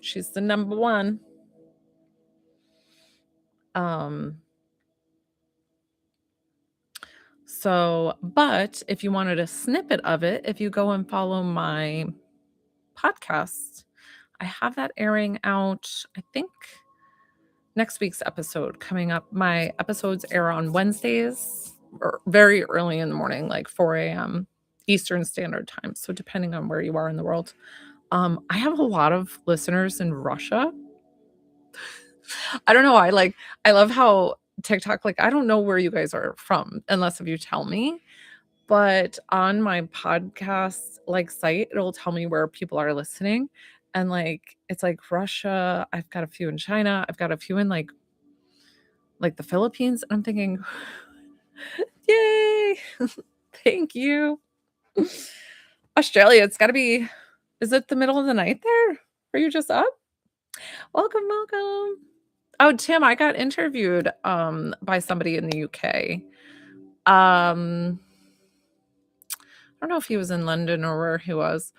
She's the number one. But if you wanted a snippet of it, if you go and follow my podcast, I have that airing out, I think, next week's episode coming up. My episodes air on Wednesdays or very early in the morning, like 4 a.m. Eastern Standard Time. So depending on where you are in the world. I have a lot of listeners in Russia. I don't know. I love how TikTok, like, I don't know where you guys are from unless if you tell me. But on my podcast site, it'll tell me where people are listening. And it's like Russia. I've got a few in China. I've got a few in like the Philippines. I'm thinking, yay, thank you. Australia, it's got to be, is it the middle of the night there? Are you just up? Welcome. Oh, Tim, I got interviewed by somebody in the UK. I don't know if he was in London or where he was,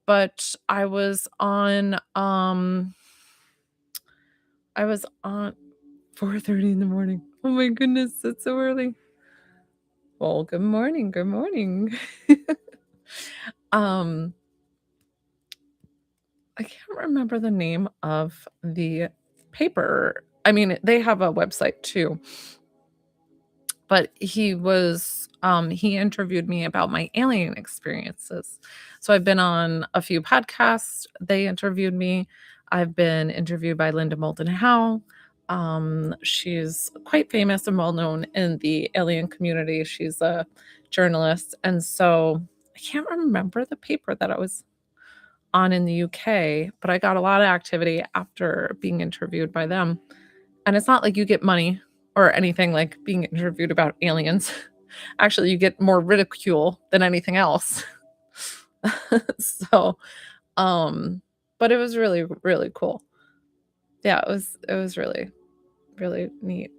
but I was on 4:30 in the morning. Oh my goodness, it's so early. Well, good morning. I can't remember the name of the paper. I mean, they have a website too. But he interviewed me about my alien experiences. So I've been on a few podcasts. They interviewed me. I've been interviewed by Linda Moulton Howe. She's quite famous and well known in the alien community. She's a journalist. And so I can't remember the paper that I was on in the UK, but I got a lot of activity after being interviewed by them. And it's not like you get money or anything like being interviewed about aliens. Actually, you get more ridicule than anything else. So, but it was really, really cool. Yeah, it was really, really neat.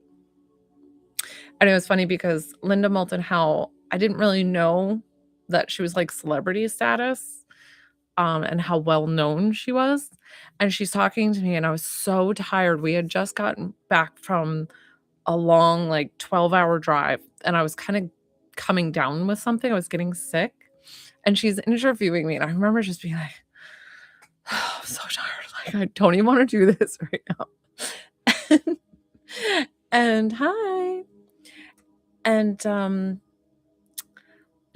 And it was funny because Linda Moulton Howe, I didn't really know that she was like celebrity status, and how well known she was. And she's talking to me and I was so tired. We had just gotten back from a long 12-hour drive and I was kind of coming down with something. I was getting sick and she's interviewing me and I remember just being like, oh, I'm so tired. Like I don't even want to do this right now. And hi. And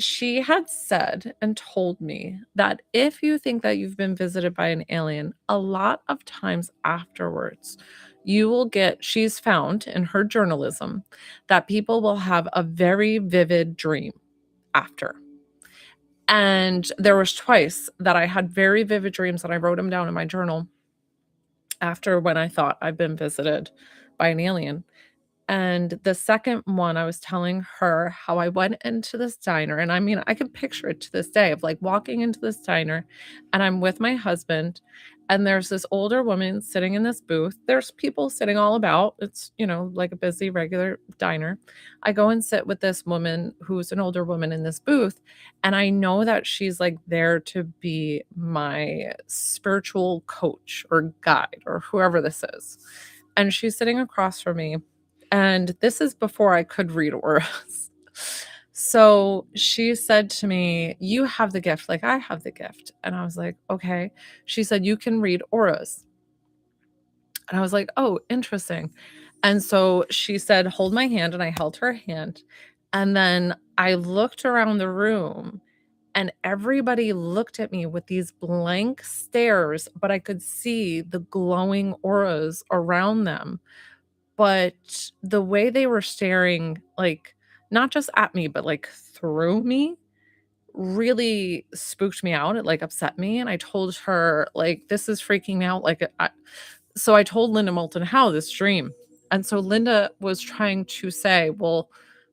she had said and told me that if you think that you've been visited by an alien, a lot of times afterwards, you will get, she's found in her journalism that people will have a very vivid dream after. And there was twice that I had very vivid dreams and I wrote them down in my journal after when I thought I've been visited by an alien. And the second one, I was telling her how I went into this diner, and I mean, I can picture it to this day of like walking into this diner, and I'm with my husband, and there's this older woman sitting in this booth. There's people sitting all about. It's, like a busy, regular diner. I go and sit with this woman who's an older woman in this booth, and I know that she's like there to be my spiritual coach or guide or whoever this is. And she's sitting across from me, and this is before I could read auras. So she said to me, "You have the gift, like I have the gift." And I was like, "Okay." She said, "You can read auras." And I was like, "Oh, interesting." And so she said, "Hold my hand." And I held her hand. And then I looked around the room, and everybody looked at me with these blank stares, but I could see the glowing auras around them. But the way they were staring, like, not just at me, but, like, through me, really spooked me out. It, like, upset me, and I told her, like, "This is freaking me out," like, so I told Linda Moulton Howe this dream, and so Linda was trying to say, "Well,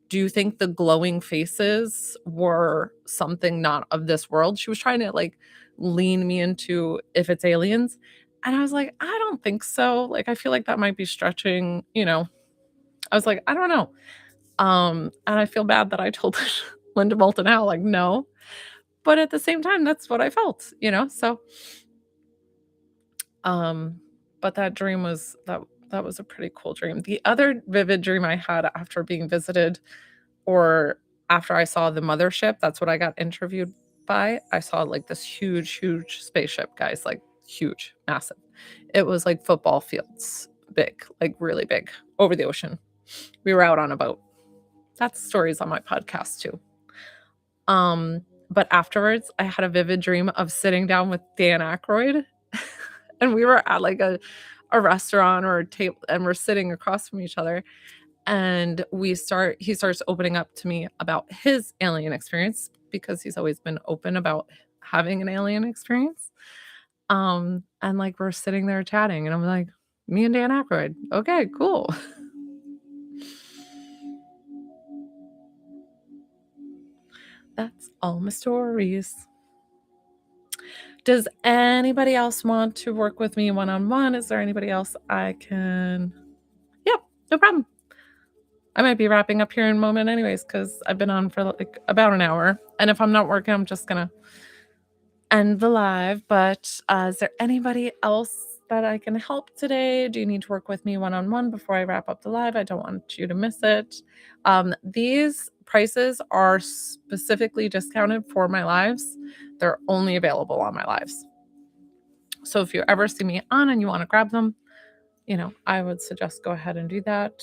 do you think the glowing faces were something not of this world?" She was trying to, like, lean me into if it's aliens, and I was like, "I don't think so." Like, I feel like that might be stretching. I was like, "I don't know." And I feel bad that I told Linda Moulton Howe, like, "No." But at the same time, that's what I felt? So, um, but that dream was that was a pretty cool dream. The other vivid dream I had after being visited, or after I saw the mothership, that's what I got interviewed by. I saw, like, this huge, huge spaceship, guys, like, huge, massive. It was like football fields big, like, really big, over the ocean. We were out on a boat. That's stories on my podcast too. But afterwards, I had a vivid dream of sitting down with Dan Aykroyd, and we were at, like, a restaurant or a table, and we're sitting across from each other, and he starts opening up to me about his alien experience because he's always been open about having an alien experience. And, like, we're sitting there chatting, and I'm like, "Me and Dan Aykroyd. Okay, cool." That's all my stories. Does anybody else want to work with me one-on-one? Is there anybody else I can Yeah, no problem. I might be wrapping up here in a moment anyways, because 'cause I've been on for, like, about an hour, and if I'm not working, I'm just gonna end the live, but, is there anybody else that I can help today? Do you need to work with me one-on-one before I wrap up the live? I don't want you to miss it. These prices are specifically discounted for my lives. They're only available on my lives. So if you ever see me on and you wanna grab them, I would suggest go ahead and do that.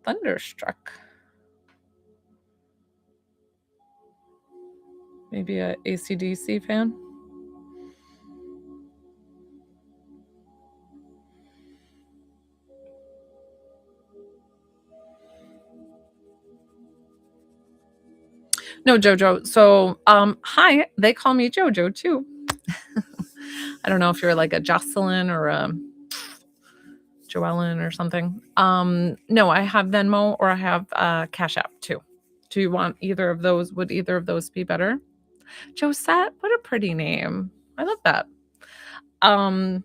Thunderstruck. Maybe a AC/DC fan? No, Jojo. So, hi, they call me Jojo too. I don't know if you're like a Jocelyn or a Joellen or something. No, I have Venmo or I have Cash App too. Do you want either of those? Would either of those be better? Josette, what a pretty name. I love that. Um,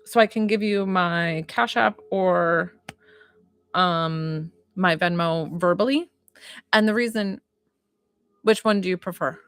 so I can give you my Cash App or my Venmo verbally. And the reason, which one do you prefer?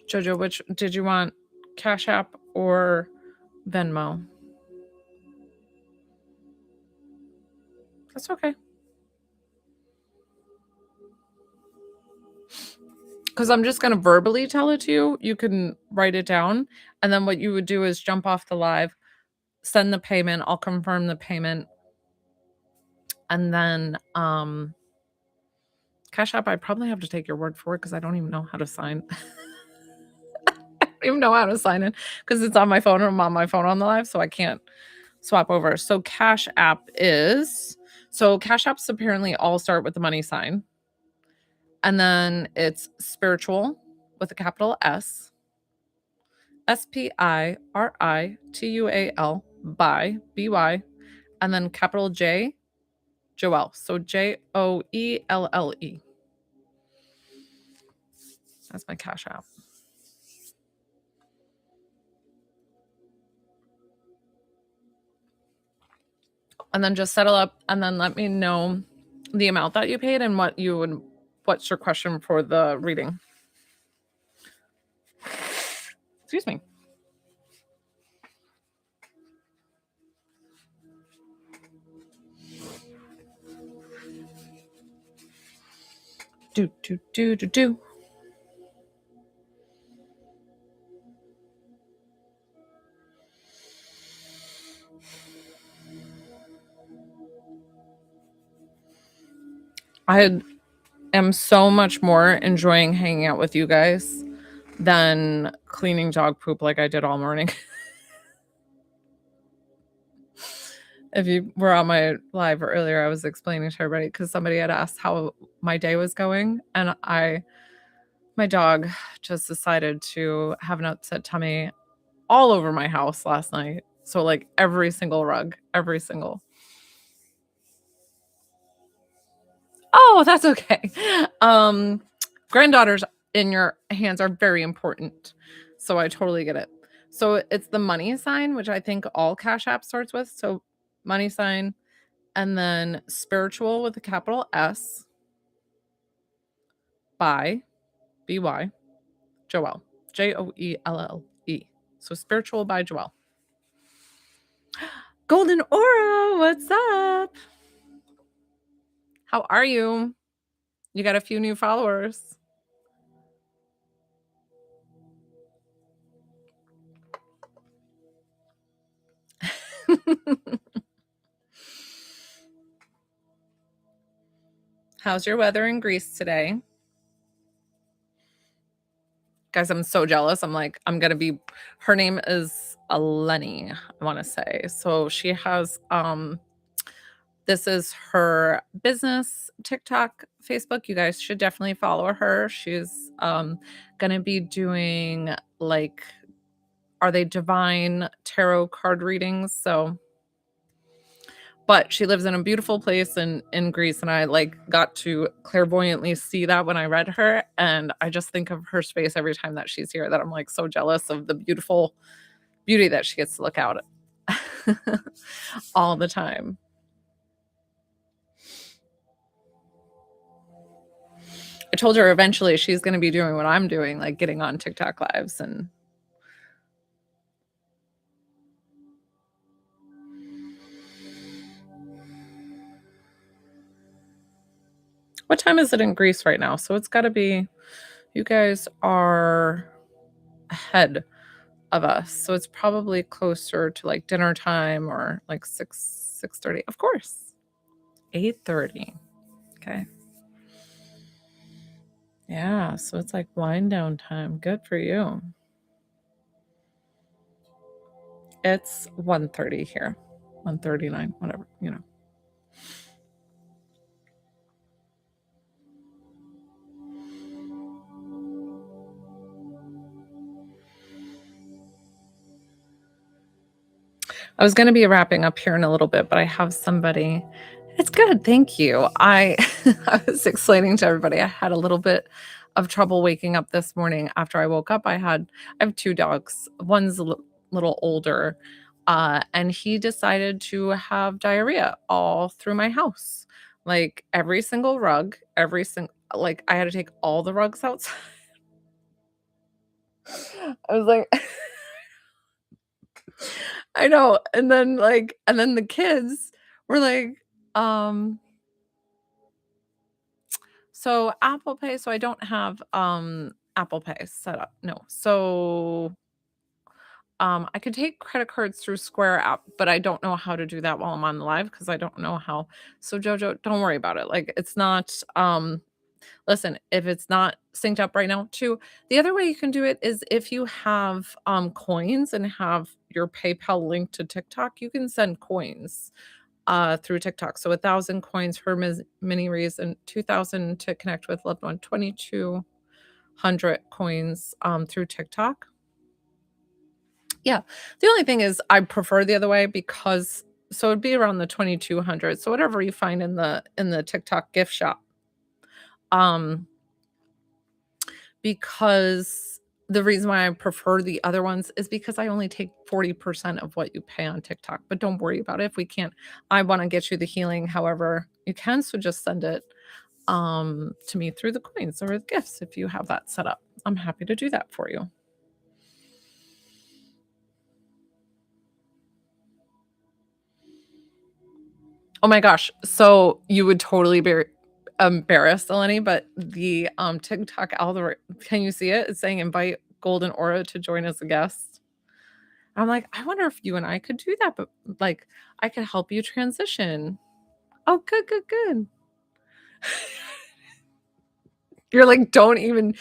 Jojo, which did you want, Cash App or Venmo? That's okay. Because I'm just going to verbally tell it to you. You can write it down. And then what you would do is jump off the live, send the payment. I'll confirm the payment. And then Cash App, I probably have to take your word for it because I don't even know how to sign. I don't even know how to sign in because it's on my phone and I'm on my phone on the live, so I can't swap over. So Cash Apps apparently all start with the money sign. And then it's spiritual with a capital S, SPIRITUAL, by BY, and then capital J, Joelle. So JOELLE. That's my Cash App. And then just settle up and then let me know the amount that you paid and what's your question for the reading. Excuse me. Do. I am so much more enjoying hanging out with you guys than cleaning dog poop like I did all morning. If you were on my live earlier, I was explaining to everybody because somebody had asked how my day was going, and my dog just decided to have an upset tummy all over my house last night. So like every single rug, every single. Oh, that's okay. Granddaughters in your hands are very important. So I totally get it. So it's the money sign, which I think all Cash App starts with. So money sign, and then spiritual with a capital S, by BY, Joelle, JOELLE. So spiritual by Joelle. Golden Aura, what's up? How are you? You got a few new followers. How's your weather in Greece today? Guys, I'm so jealous. I'm gonna be, her name is Eleni, I want to say. So she has this is her business TikTok, Facebook. You guys should definitely follow her. She's gonna be doing like, are they divine tarot card readings? So, but she lives in a beautiful place in Greece, and I like got to clairvoyantly see that when I read her, and I just think of her space every time that she's here, that I'm like so jealous of the beautiful beauty that she gets to look out at all the time. I told her eventually she's going to be doing what I'm doing, like getting on TikTok lives. And what time is it in Greece right now? So it's got to be, you guys are ahead of us, so it's probably closer to like dinner time or like 6:30. Of course, 8:30. Okay. Yeah, so it's like wind down time. Good for you. It's 1:30 here, 1:39, whatever, you know. I was going to be wrapping up here in a little bit, but I have somebody. It's good, thank you. I was explaining to everybody I had a little bit of trouble waking up this morning. After I woke up, I have 2 dogs. One's a little older, and he decided to have diarrhea all through my house. Like every single rug, like I had to take all the rugs outside. I was like I know, and then the kids were like, um so Apple Pay, so I don't have, Apple Pay set up, no. So, I could take credit cards through Square app, but I don't know how to do that while I'm on the live because I don't know how. So Jojo, don't worry about it, like, it's not, Listen, if it's not synced up right now too, the other way you can do it is if you have, coins and have your PayPal linked to TikTok, you can send coins, through TikTok. So 1,000 coins for mini reads and 2,000 to connect with loved one, 2,200 coins, through TikTok. Yeah. The only thing is I prefer the other way because so it'd be around the 2,200. So whatever you find in the TikTok gift shop. Um, because the reason why I prefer the other ones is because I only take 40% of what you pay on TikTok. But don't worry about it if we can't. I want to get you the healing however you can. So just send it to me through the coins or the gifts if you have that set up. I'm happy to do that for you. Oh my gosh. So you would totally be embarrassed, Eleni, but the TikTok algorithm, can you see it? It's saying invite Golden Aura to join as a guest. I'm like, I wonder if you and I could do that, but like I could help you transition. Oh, good, good, good. You're like, don't you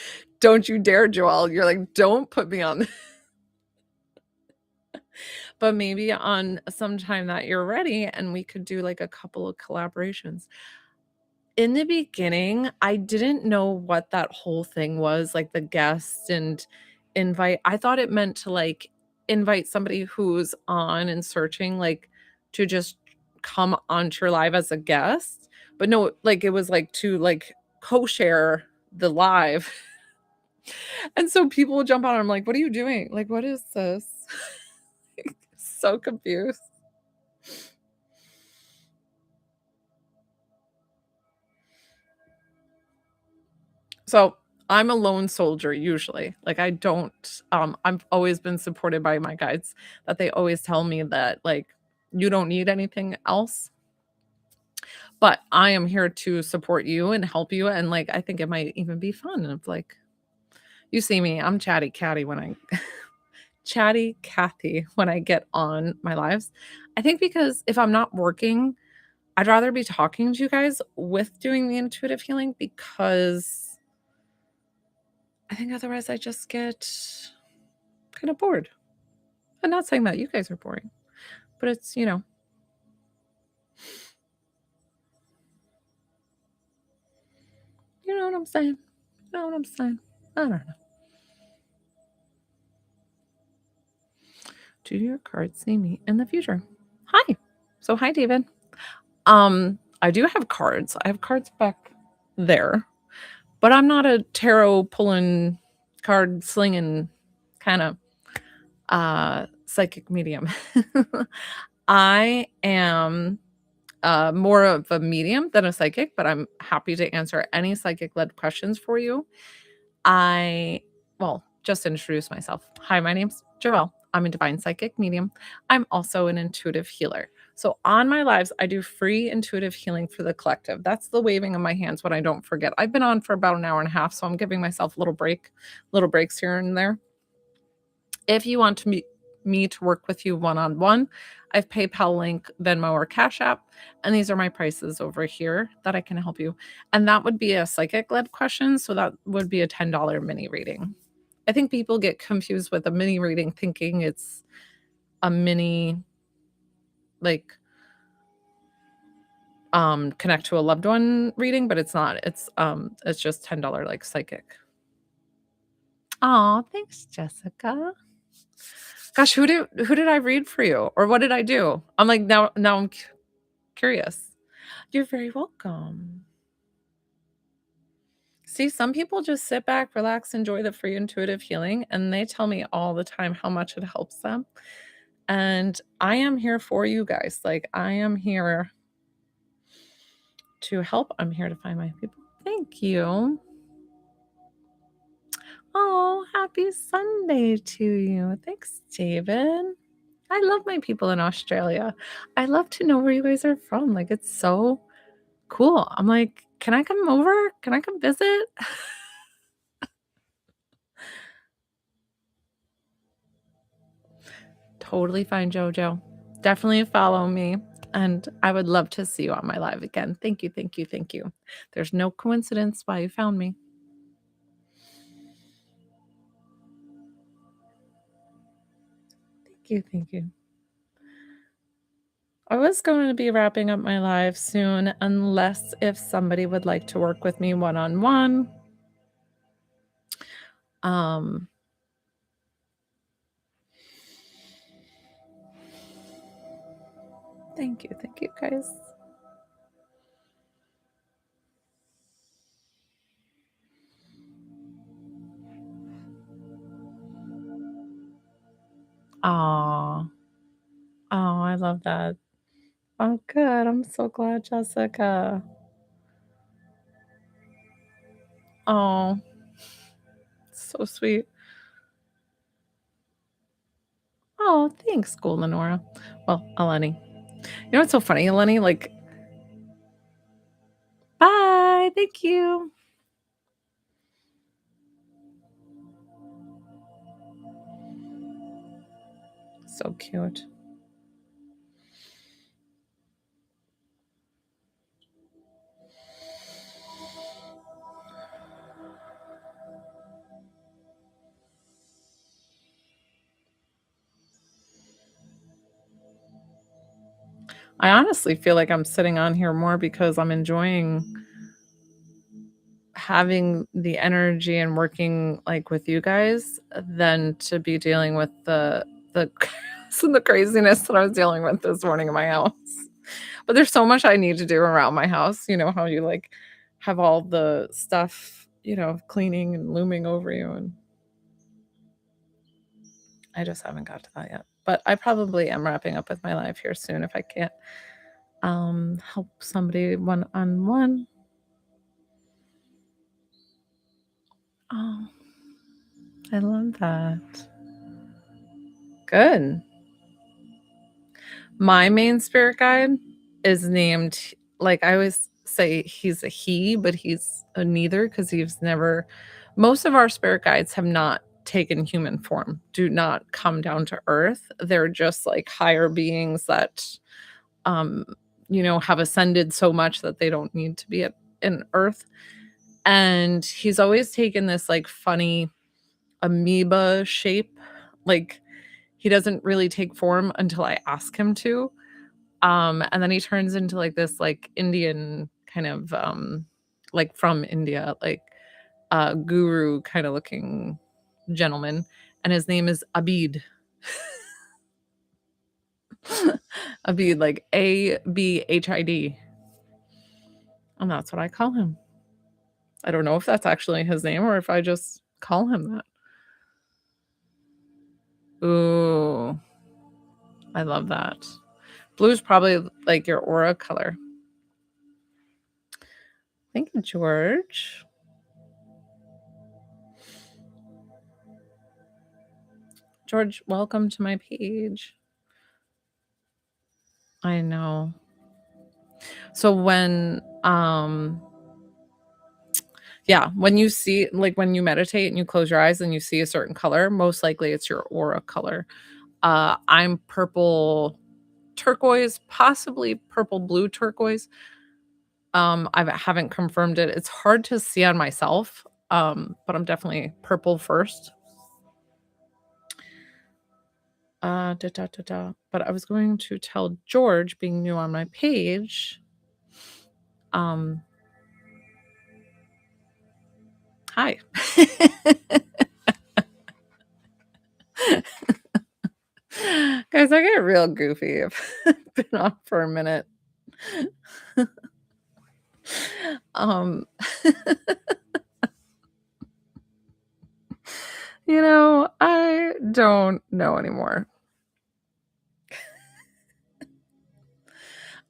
dare, Joelle. You're like, don't put me on. But maybe on sometime that you're ready and we could do like a couple of collaborations. In the beginning, I didn't know what that whole thing was, like the guest and invite. I thought it meant to like invite somebody who's on and searching, like to just come onto your live as a guest. But no, like it was like to like co-share the live. And so people would jump on. I'm like, what are you doing? Like, what is this? So confused. So I'm a lone soldier usually. Like I don't I've always been supported by my guides that they always tell me that like you don't need anything else. But I am here to support you and help you. And like I think it might even be fun. And it's like you see me, I'm chatty Cathy when I chatty Cathy when I get on my lives. I think because if I'm not working, I'd rather be talking to you guys with doing the intuitive healing because I think otherwise I just get kind of bored. I'm not saying that you guys are boring, but it's, you know, what I'm saying? You know what I'm saying? I don't know. Do your cards see me in the future? Hi. So hi, David. I do have cards. I have cards back there, but I'm not a tarot pulling, card slinging kind of psychic medium. I am more of a medium than a psychic, but I'm happy to answer any psychic led questions for you. Well, just introduce myself. Hi, my name's Joelle. I'm a divine psychic medium. I'm also an intuitive healer. So on my lives, I do free intuitive healing for the collective. That's the waving of my hands when I don't forget. I've been on for about an hour and a half, so I'm giving myself a little breaks here and there. If you want me to work with you one-on-one, I have PayPal link, Venmo, or Cash App, and these are my prices over here that I can help you. And that would be a psychic-led question, so that would be a $10 mini reading. I think people get confused with a mini reading thinking it's a mini, like, connect to a loved one reading, but it's not. It's just $10 like psychic. Oh, thanks, Jessica. Gosh, who did I read for you? Or what did I do? I'm like, now I'm curious. You're very welcome. See, some people just sit back, relax, enjoy the free intuitive healing, and they tell me all the time how much it helps them. And I am here for you guys. Like, I am here to help. I'm here to find my people. Thank you. Oh, happy Sunday to you. Thanks, David. I love my people in Australia. I love to know where you guys are from. Like, it's so cool. I'm like, can I come over? Can I come visit? Totally fine, Jojo. Definitely follow me. And I would love to see you on my live again. Thank you, thank you, thank you. There's no coincidence why you found me. Thank you, thank you. I was going to be wrapping up my live soon, unless if somebody would like to work with me one-on-one. Thank you guys. Aw. Oh, I love that. Oh, good. I'm so glad, Jessica. Oh, so sweet. Oh, thanks, Golden Nora. Well, Eleni. You know what's so funny, Eleni? Like, bye. Thank you. So cute. I honestly feel like I'm sitting on here more because I'm enjoying having the energy and working, like, with you guys than to be dealing with the chaos and the craziness that I was dealing with this morning in my house. But there's so much I need to do around my house, you know, how you, like, have all the stuff, you know, cleaning and looming over you, and I just haven't got to that yet. But I probably am wrapping up with my life here soon if I can't, help somebody one-on-one. Oh, I love that. Good. My main spirit guide is named, like, I always say he's a he, but he's a neither because he's never most of our spirit guides have not taken human form, do not come down to earth. They're just like higher beings that, um, you know, have ascended so much that they don't need to be in earth. And he's always taken this like funny amoeba shape. Like he doesn't really take form until I ask him to. And then he turns into like this like Indian kind of like from India, like guru kind of looking gentleman, and his name is Abid. Abid, like Abhid. And that's what I call him. I don't know if that's actually his name or if I just call him that. Ooh, I love that. Blue's probably like your aura color. Thank you, George. George, welcome to my page. I know. So when you see, like, when you meditate and you close your eyes and you see a certain color, most likely it's your aura color. I'm purple turquoise, possibly purple blue turquoise. I haven't confirmed it. It's hard to see on myself, but I'm definitely purple first. But I was going to tell George, being new on my page, hi. Guys, I get real goofy. I've been on for a minute. um I don't know anymore.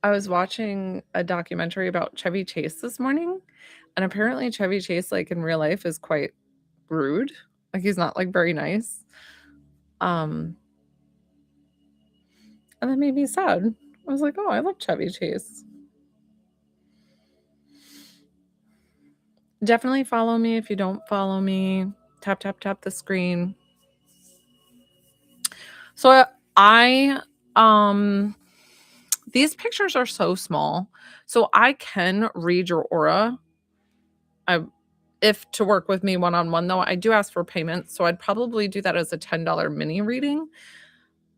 I was watching a documentary about Chevy Chase this morning, and apparently Chevy Chase, like, in real life is quite rude. Like, he's not, like, very nice. And that made me sad. I was like, "Oh, I love Chevy Chase." Definitely follow me if you don't follow me. Tap, tap, tap the screen. So I These pictures are so small, so I can read your aura. I if to work with me one-on-one, though, I do ask for payment, so I'd probably do that as a $10 mini reading,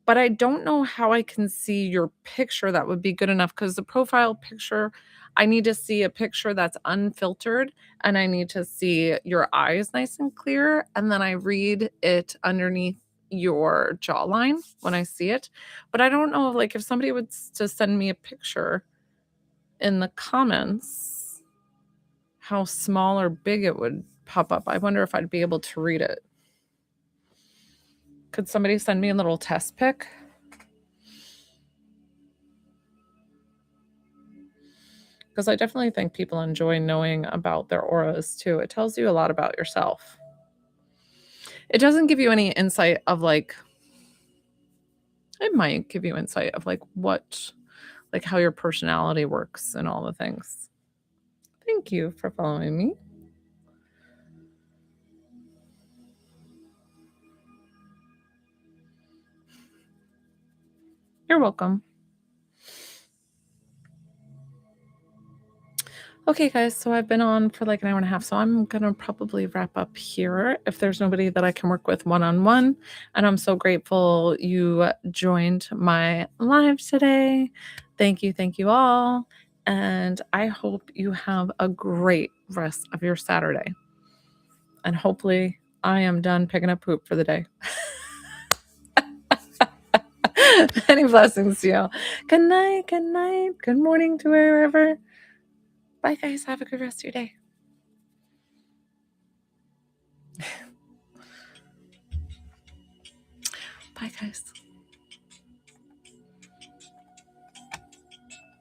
but I don't know how I can see your picture that would be good enough because the profile picture, I need to see a picture that's unfiltered, and I need to see your eyes nice and clear, and then I read it underneath your jawline when I see it, but I don't know, like, if somebody would to send me a picture in the comments, how small or big it would pop up. I wonder if I'd be able to read it. Could somebody send me a little test pic? Because I definitely think people enjoy knowing about their auras too. It tells you a lot about yourself. It doesn't give you any insight of like, it might give you insight of like what, like how your personality works and all the things. Thank you for following me. You're welcome. Okay, guys, so I've been on for like an hour and a half, so I'm gonna probably wrap up here if there's nobody that I can work with one-on-one. And I'm so grateful you joined my live today. Thank you all. And I hope you have a great rest of your Saturday. And hopefully, I am done picking up poop for the day. Many blessings to you. Good night. Good night. Good morning to wherever. Bye, guys. Have a good rest of your day. Bye, guys.